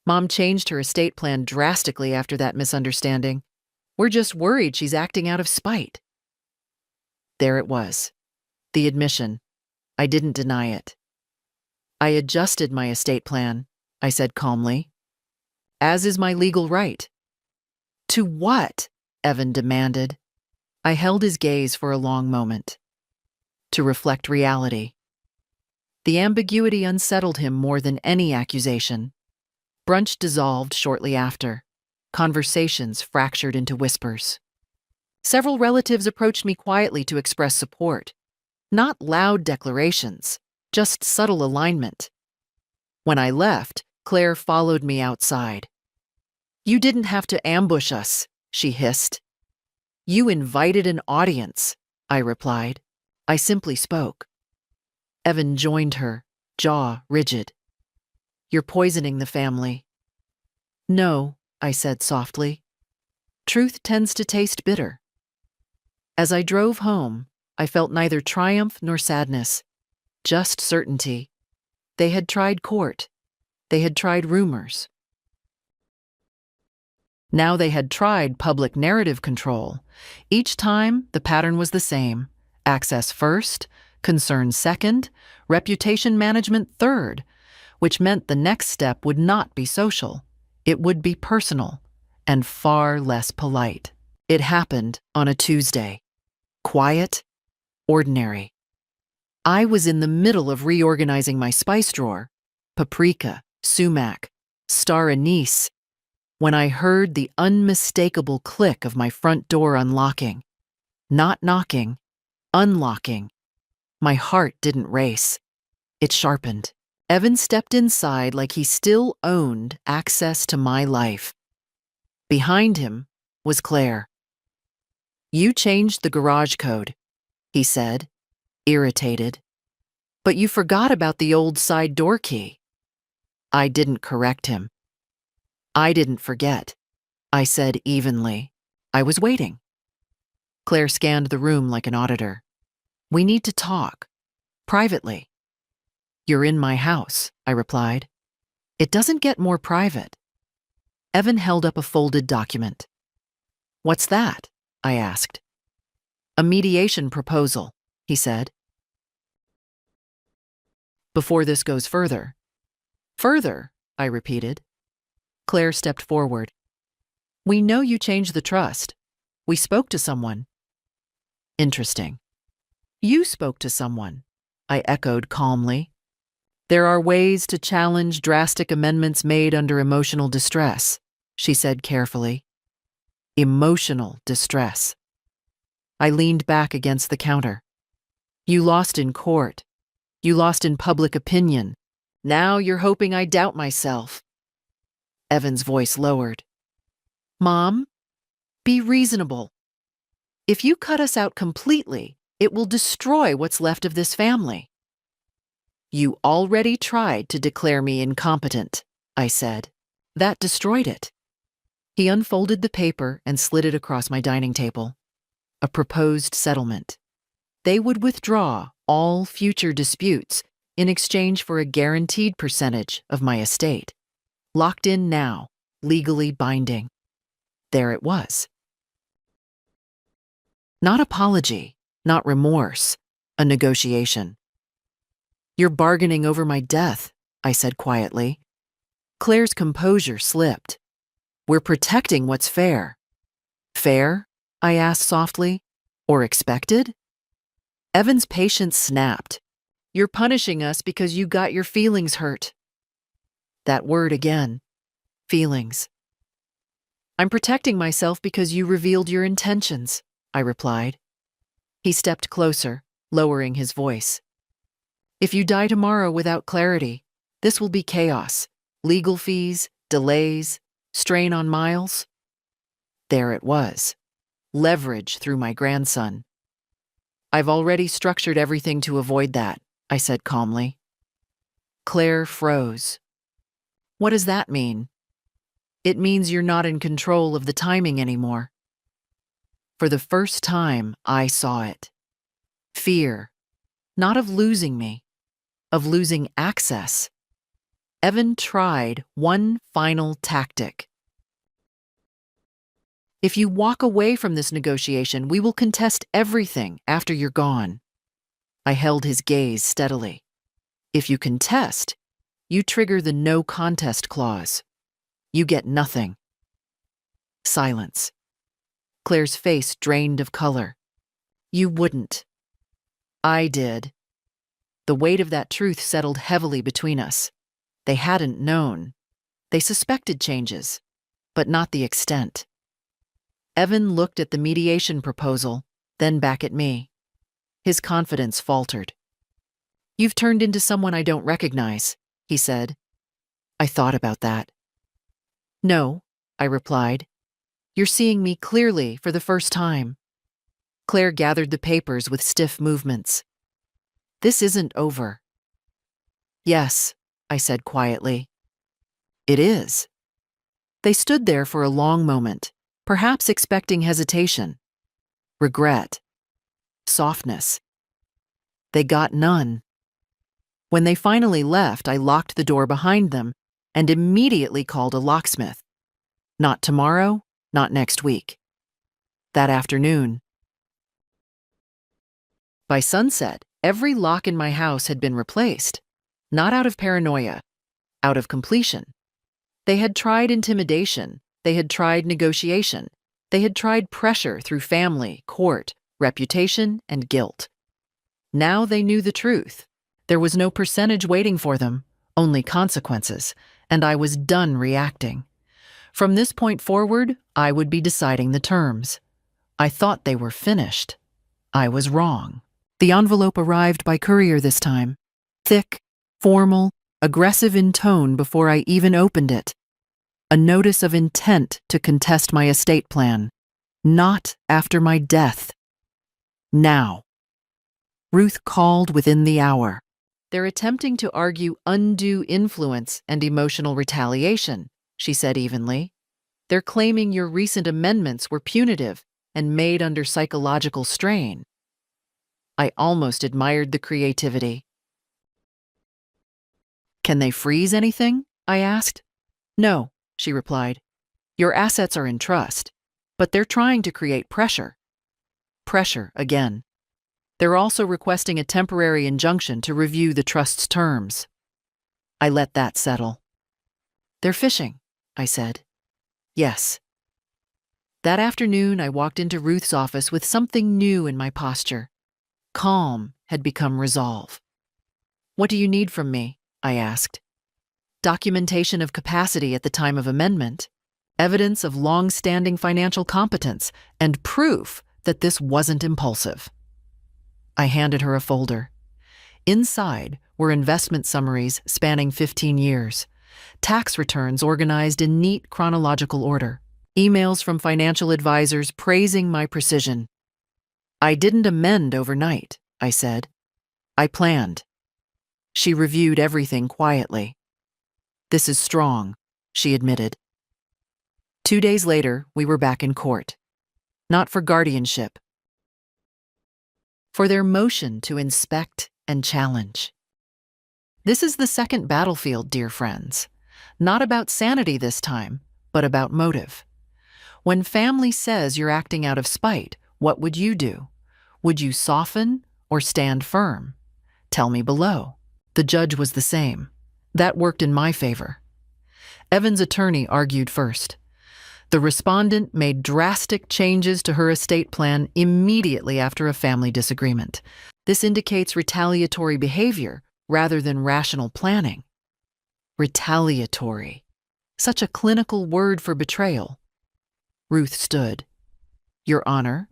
"Mom changed her estate plan drastically after that misunderstanding. We're just worried she's acting out of spite." There it was. The admission. I didn't deny it. "I adjusted my estate plan," I said calmly, "as is my legal right." "To what?" Evan demanded. I held his gaze for a long moment. "To reflect reality." The ambiguity unsettled him more than any accusation. Brunch dissolved shortly after. Conversations fractured into whispers. Several relatives approached me quietly to express support. Not loud declarations, just subtle alignment. When I left, Claire followed me outside. "You didn't have to ambush us," she hissed. "You invited an audience," I replied. I simply spoke. Evan joined her, jaw rigid. "You're poisoning the family." "No," I said softly. "Truth tends to taste bitter." As I drove home, I felt neither triumph nor sadness, just certainty. They had tried court. They had tried rumors. Now they had tried public narrative control. Each time, the pattern was the same: access first, concern second, reputation management third, which meant the next step would not be social. It would be personal and far less polite. It happened on a Tuesday. Quiet, ordinary. I was in the middle of reorganizing my spice drawer, paprika, sumac, star anise, when I heard the unmistakable click of my front door unlocking. Not knocking, unlocking. My heart didn't race. It sharpened. Evan stepped inside like he still owned access to my life. Behind him was Claire. "You changed the garage code," he said, irritated. "But you forgot about the old side door key." I didn't correct him. "I didn't forget," I said evenly. I was waiting. Claire scanned the room like an auditor. "We need to talk. Privately." "You're in my house," I replied. "It doesn't get more private." Evan held up a folded document. "What's that?" I asked. "A mediation proposal," he said. "Before this goes further." "Further," I repeated. Claire stepped forward. "We know you changed the trust. We spoke to someone." "Interesting." "You spoke to someone," I echoed calmly. "There are ways to challenge drastic amendments made under emotional distress," she said carefully. Emotional distress. I leaned back against the counter. "You lost in court. You lost in public opinion. Now you're hoping I doubt myself." Evan's voice lowered. "Mom, be reasonable. If you cut us out completely, it will destroy what's left of this family." "You already tried to declare me incompetent," I said. "That destroyed it." He unfolded the paper and slid it across my dining table. A proposed settlement. They would withdraw all future disputes in exchange for a guaranteed percentage of my estate. Locked in now, legally binding. There it was. Not apology, not remorse, a negotiation. "You're bargaining over my death," I said quietly. Claire's composure slipped. "We're protecting what's fair." "Fair?" I asked softly. "Or expected?" Evan's patience snapped. "You're punishing us because you got your feelings hurt." That word again. Feelings. "I'm protecting myself because you revealed your intentions," I replied. He stepped closer, lowering his voice. "If you die tomorrow without clarity, this will be chaos. Legal fees, delays, strain on Miles." There it was. Leverage through my grandson. "I've already structured everything to avoid that," I said calmly. Claire froze. "What does that mean?" "It means you're not in control of the timing anymore." For the first time, I saw it. Fear. Not of losing me, of losing access. Evan tried one final tactic. "If you walk away from this negotiation, we will contest everything after you're gone." I held his gaze steadily. "If you contest, you trigger the no contest clause. You get nothing." Silence. Claire's face drained of color. "You wouldn't." "I did." The weight of that truth settled heavily between us. They hadn't known. They suspected changes, but not the extent. Evan looked at the mediation proposal, then back at me. His confidence faltered. "You've turned into someone I don't recognize," he said. I thought about that. "No," I replied. "You're seeing me clearly for the first time." Claire gathered the papers with stiff movements. "This isn't over." "Yes," I said quietly. "It is." They stood there for a long moment, perhaps expecting hesitation, regret, softness. They got none. When they finally left, I locked the door behind them and immediately called a locksmith. Not tomorrow, not next week. That afternoon. By sunset, every lock in my house had been replaced, not out of paranoia, out of completion. They had tried intimidation, they had tried negotiation, they had tried pressure through family, court, reputation, and guilt. Now they knew the truth. There was no percentage waiting for them, only consequences, and I was done reacting. From this point forward, I would be deciding the terms. I thought they were finished. I was wrong. The envelope arrived by courier this time. Thick, formal, aggressive in tone before I even opened it. A notice of intent to contest my estate plan. Not after my death. Now. Ruth called within the hour. "They're attempting to argue undue influence and emotional retaliation," she said evenly. "They're claiming your recent amendments were punitive and made under psychological strain." I almost admired the creativity. "Can they freeze anything?" I asked. "No," she replied. "Your assets are in trust, but they're trying to create pressure." Pressure again. They're also requesting a temporary injunction to review the trust's terms. I let that settle. "They're fishing," I said. "Yes." That afternoon, I walked into Ruth's office with something new in my posture. Calm had become resolve. "What do you need from me?" I asked. "Documentation of capacity at the time of amendment, evidence of long-standing financial competence, and proof that this wasn't impulsive." I handed her a folder. Inside were investment summaries spanning 15 years, tax returns organized in neat chronological order, emails from financial advisors praising my precision. "I didn't amend overnight," I said. "I planned." She reviewed everything quietly. "This is strong," she admitted. 2 days later, we were back in court. Not for guardianship, for their motion to inspect and challenge. This is the second battlefield, dear friends. Not about sanity this time, but about motive. When family says you're acting out of spite, what would you do? Would you soften or stand firm? Tell me below. The judge was the same. That worked in my favor. Evan's attorney argued first. The respondent made drastic changes to her estate plan immediately after a family disagreement. This indicates retaliatory behavior rather than rational planning. Retaliatory. Such a clinical word for betrayal. Ruth stood. "Your Honor,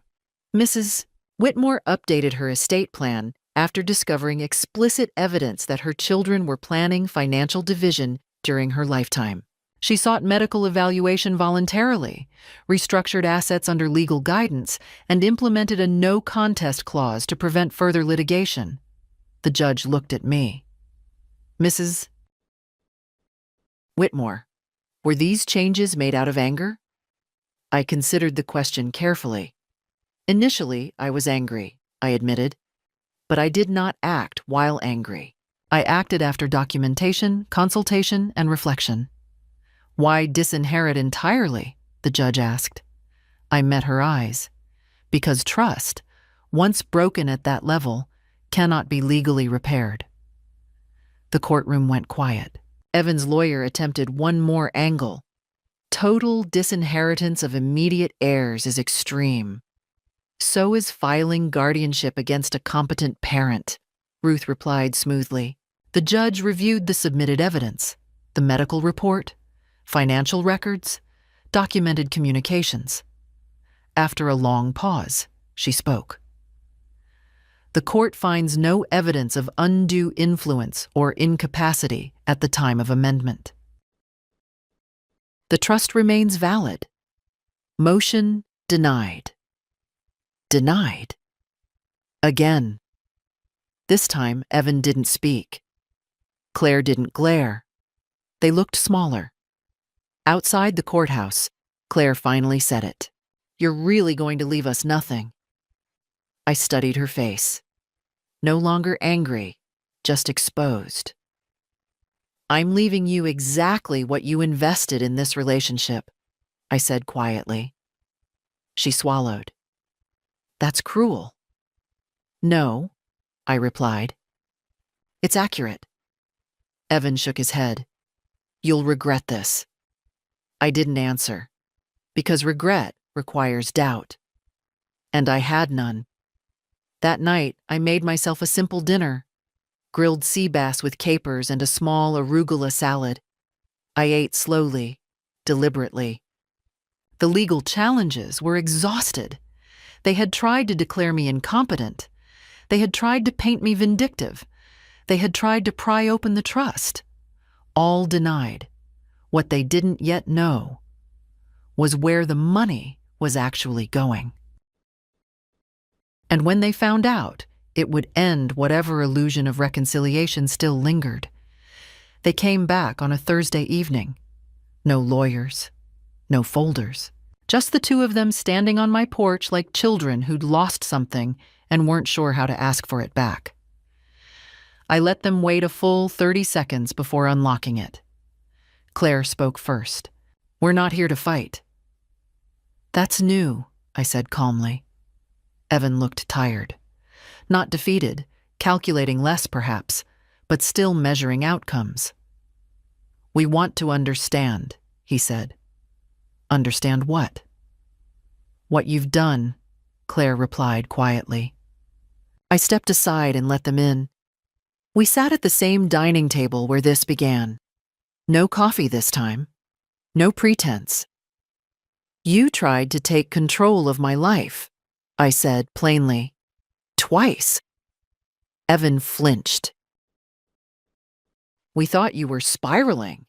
Mrs. Whitmore updated her estate plan after discovering explicit evidence that her children were planning financial division during her lifetime. She sought medical evaluation voluntarily, restructured assets under legal guidance, and implemented a no-contest clause to prevent further litigation." The judge looked at me. "Mrs. Whitmore, were these changes made out of anger?" I considered the question carefully. Initially, I was angry, I admitted, but I did not act while angry. I acted after documentation, consultation, and reflection. "Why disinherit entirely?" the judge asked. I met her eyes. Because trust, once broken at that level, cannot be legally repaired. The courtroom went quiet. Evan's lawyer attempted one more angle. "Total disinheritance of immediate heirs is extreme. So is filing guardianship against a competent parent," Ruth replied smoothly. The judge reviewed the submitted evidence, the medical report, financial records, documented communications. After a long pause, she spoke. The court finds no evidence of undue influence or incapacity at the time of amendment. The trust remains valid. Motion denied. Denied. Again. This time, Evan didn't speak. Claire didn't glare. They looked smaller. Outside the courthouse, Claire finally said it. "You're really going to leave us nothing." I studied her face. No longer angry, just exposed. "I'm leaving you exactly what you invested in this relationship," I said quietly. She swallowed. "That's cruel." "No," I replied. "It's accurate." Evan shook his head. "You'll regret this." I didn't answer, because regret requires doubt. And I had none. That night, I made myself a simple dinner: grilled sea bass with capers and a small arugula salad. I ate slowly, deliberately. The legal challenges were exhausted. They had tried to declare me incompetent. They had tried to paint me vindictive. They had tried to pry open the trust. All denied. What they didn't yet know was where the money was actually going. And when they found out, it would end whatever illusion of reconciliation still lingered. They came back on a Thursday evening. No lawyers, no folders. Just the two of them standing on my porch like children who'd lost something and weren't sure how to ask for it back. I let them wait a full 30 seconds before unlocking it. Claire spoke first. "We're not here to fight." "That's new," I said calmly. Evan looked tired. Not defeated, calculating less perhaps, but still measuring outcomes. "We want to understand," he said. "Understand what?" "What you've done," Claire replied quietly. I stepped aside and let them in. We sat at the same dining table where this began. No coffee this time. No pretense. "You tried to take control of my life," I said plainly. "Twice." Evan flinched. "We thought you were spiraling.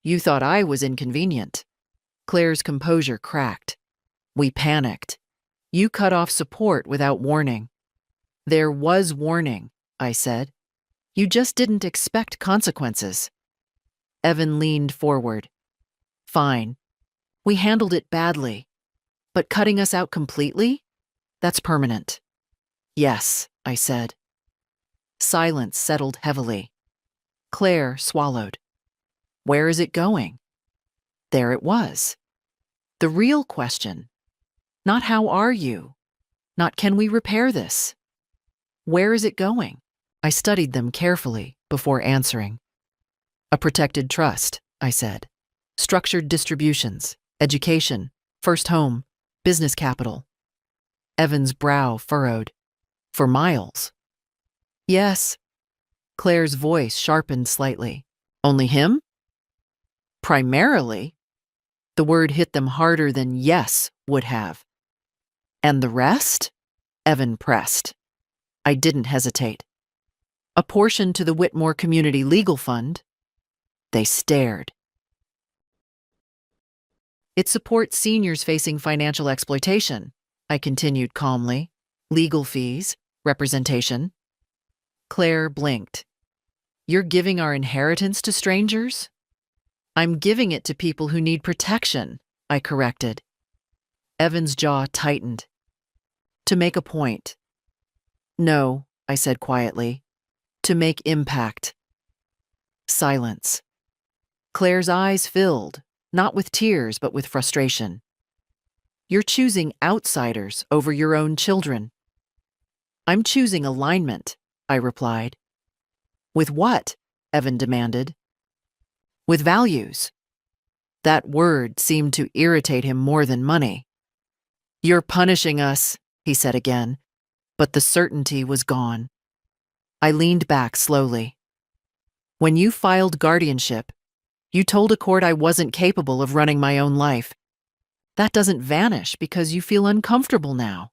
You thought I was inconvenient." Claire's composure cracked. "We panicked. You cut off support without warning." "There was warning," I said. "You just didn't expect consequences." Evan leaned forward. "Fine. We handled it badly. But cutting us out completely? That's permanent." "Yes," I said. Silence settled heavily. Claire swallowed. "Where is it going?" There it was. The real question. Not how are you? Not can we repair this? Where is it going? I studied them carefully before answering. "A protected trust," I said. "Structured distributions, education, first home, business capital." Evan's brow furrowed. "For Miles?" "Yes." Claire's voice sharpened slightly. "Only him?" "Primarily." The word hit them harder than yes would have. "And the rest?" Evan pressed. I didn't hesitate. "A portion to the Whitmore Community Legal Fund." They stared. "It supports seniors facing financial exploitation," I continued calmly. "Legal fees, representation." Claire blinked. "You're giving our inheritance to strangers?" "I'm giving it to people who need protection," I corrected. Evan's jaw tightened. "To make a point." "No," I said quietly. "To make impact." Silence. Claire's eyes filled, not with tears, but with frustration. "You're choosing outsiders over your own children." "I'm choosing alignment," I replied. "With what?" Evan demanded. "With values." That word seemed to irritate him more than money. "You're punishing us," he said again, but the certainty was gone. I leaned back slowly. "When you filed guardianship, you told a court I wasn't capable of running my own life. That doesn't vanish because you feel uncomfortable now."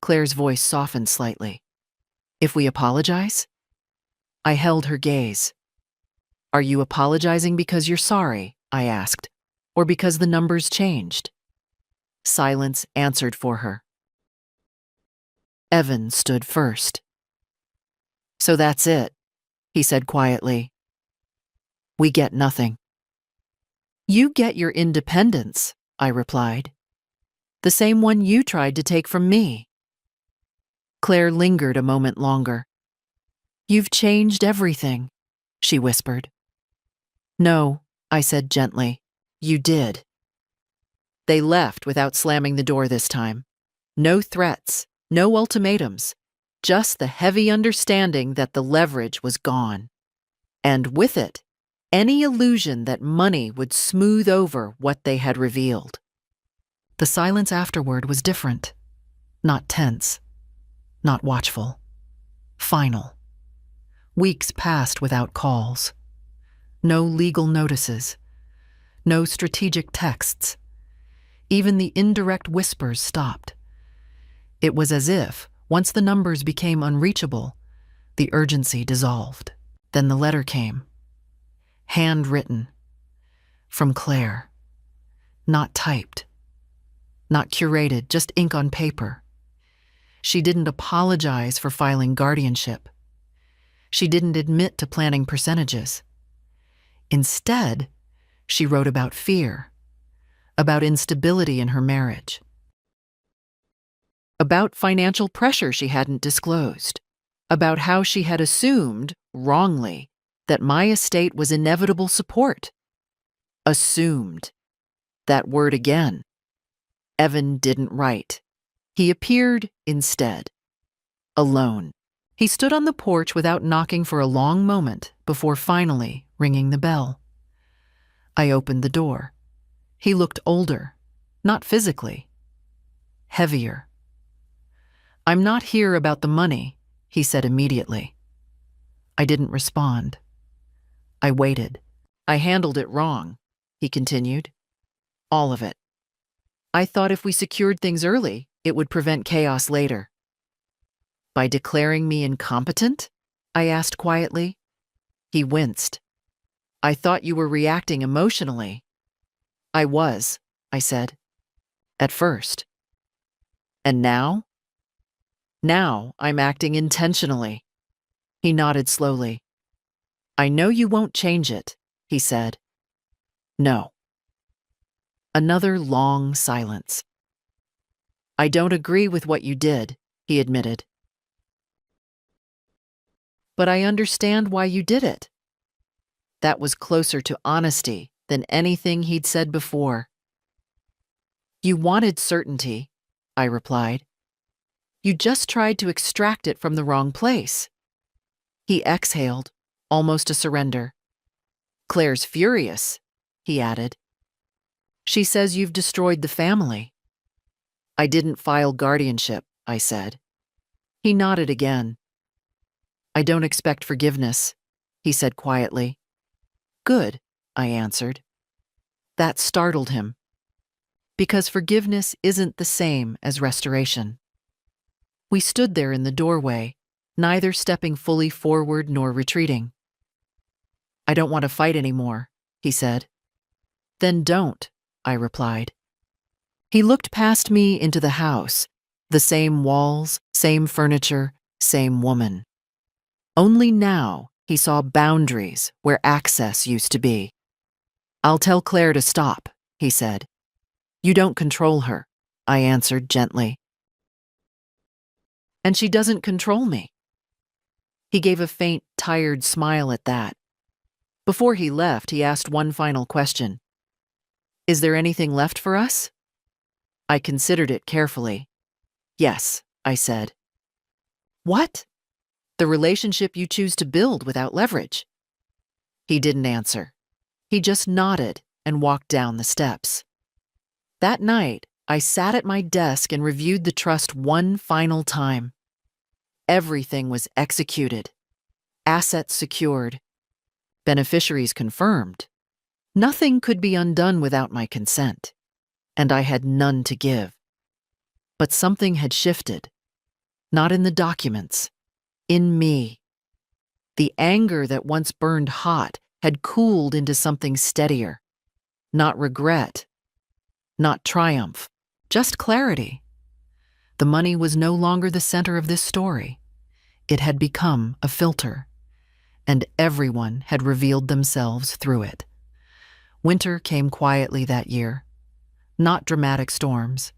Claire's voice softened slightly. If we apologize? I held her gaze. Are you apologizing because you're sorry? I asked, or because the numbers changed? Silence answered for her. Evan stood first. So that's it, he said quietly. We get nothing. You get your independence, I replied. The same one you tried to take from me. Claire lingered a moment longer. You've changed everything, she whispered. No, I said gently. You did. They left without slamming the door this time. No threats, no ultimatums, just the heavy understanding that the leverage was gone. And with it, any illusion that money would smooth over what they had revealed. The silence afterward was different. Not tense. Not watchful. Final. Weeks passed without calls. No legal notices. No strategic texts. Even the indirect whispers stopped. It was as if, once the numbers became unreachable, the urgency dissolved. Then the letter came. Handwritten. From Claire. Not typed. Not curated, just ink on paper. She didn't apologize for filing guardianship. She didn't admit to planning percentages. Instead, she wrote about fear, about instability in her marriage, about financial pressure she hadn't disclosed, about how she had assumed, wrongly, that my estate was inevitable support. Assumed. That word again. Evan didn't write. He appeared instead. Alone. He stood on the porch without knocking for a long moment before finally ringing the bell. I opened the door. He looked older, not physically. Heavier. I'm not here about the money, he said immediately. I didn't respond. I waited. I handled it wrong, he continued. All of it. I thought if we secured things early, it would prevent chaos later. By declaring me incompetent? I asked quietly. He winced. I thought you were reacting emotionally. I was, I said. At first. And now? Now I'm acting intentionally. He nodded slowly. I know you won't change it, he said. No. Another long silence. I don't agree with what you did, he admitted. But I understand why you did it. That was closer to honesty than anything he'd said before. You wanted certainty, I replied. You just tried to extract it from the wrong place. He exhaled, almost a surrender. Claire's furious, he added. She says you've destroyed the family. I didn't file guardianship, I said. He nodded again. I don't expect forgiveness, he said quietly. Good, I answered. That startled him. Because forgiveness isn't the same as restoration. We stood there in the doorway, neither stepping fully forward nor retreating. I don't want to fight anymore, he said. Then don't, I replied. He looked past me into the house, the same walls, same furniture, same woman. Only now he saw boundaries where access used to be. I'll tell Claire to stop, he said. You don't control her, I answered gently. And she doesn't control me. He gave a faint, tired smile at that. Before he left, he asked one final question. Is there anything left for us? I considered it carefully. Yes, I said. What? The relationship you choose to build without leverage. He didn't answer. He just nodded and walked down the steps. That night, I sat at my desk and reviewed the trust one final time. Everything was executed. Assets secured. Beneficiaries confirmed. Nothing could be undone without my consent, and I had none to give. But something had shifted. Not in the documents, in me. The anger that once burned hot had cooled into something steadier. Not regret, not triumph, just clarity. The money was no longer the center of this story. It had become a filter, and everyone had revealed themselves through it. Winter came quietly that year, not dramatic storms.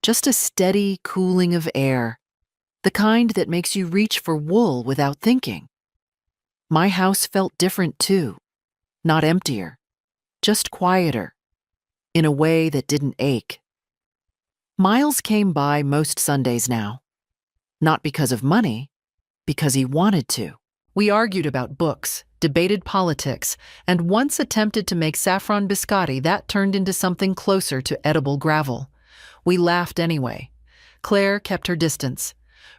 Just a steady cooling of air, the kind that makes you reach for wool without thinking. My house felt different too, not emptier, just quieter, in a way that didn't ache. Miles came by most Sundays now, not because of money, because he wanted to. We argued about books, debated politics, and once attempted to make saffron biscotti that turned into something closer to edible gravel. We laughed anyway. Claire kept her distance.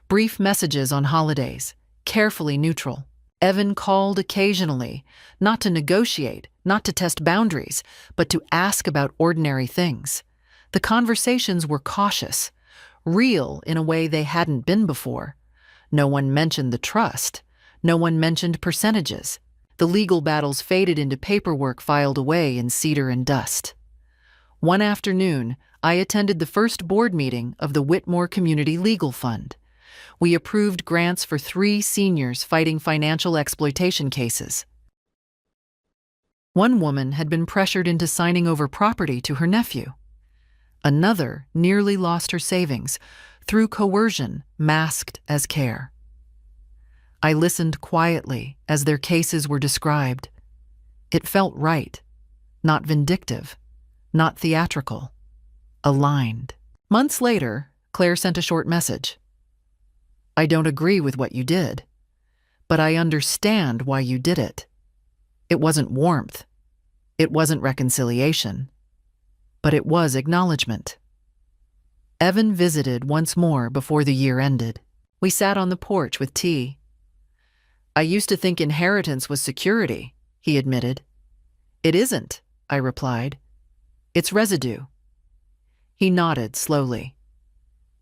Brief messages on holidays, carefully neutral. Evan called occasionally, not to negotiate, not to test boundaries, but to ask about ordinary things. The conversations were cautious, real in a way they hadn't been before. No one mentioned the trust. No one mentioned percentages. The legal battles faded into paperwork filed away in cedar and dust. One afternoon, I attended the first board meeting of the Whitmore Community Legal Fund. We approved grants for 3 seniors fighting financial exploitation cases. One woman had been pressured into signing over property to her nephew. Another nearly lost her savings through coercion masked as care. I listened quietly as their cases were described. It felt right, not vindictive, not theatrical, aligned. Months later, Claire sent a short message. I don't agree with what you did, but I understand why you did it. It wasn't warmth. It wasn't reconciliation. But it was acknowledgement. Evan visited once more before the year ended. We sat on the porch with tea. I used to think inheritance was security, he admitted. It isn't, I replied. It's residue. He nodded slowly.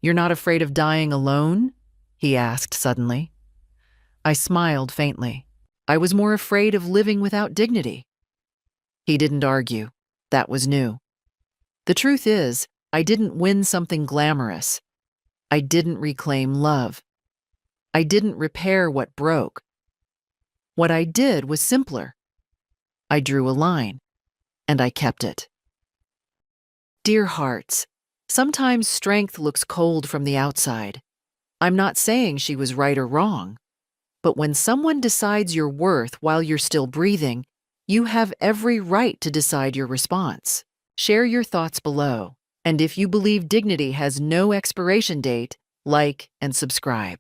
You're not afraid of dying alone? He asked suddenly. I smiled faintly. I was more afraid of living without dignity. He didn't argue. That was new. The truth is, I didn't win something glamorous. I didn't reclaim love. I didn't repair what broke. What I did was simpler. I drew a line, and I kept it. Dear hearts, sometimes strength looks cold from the outside. I'm not saying she was right or wrong, but when someone decides your worth while you're still breathing, you have every right to decide your response. Share your thoughts below, and if you believe dignity has no expiration date, like and subscribe.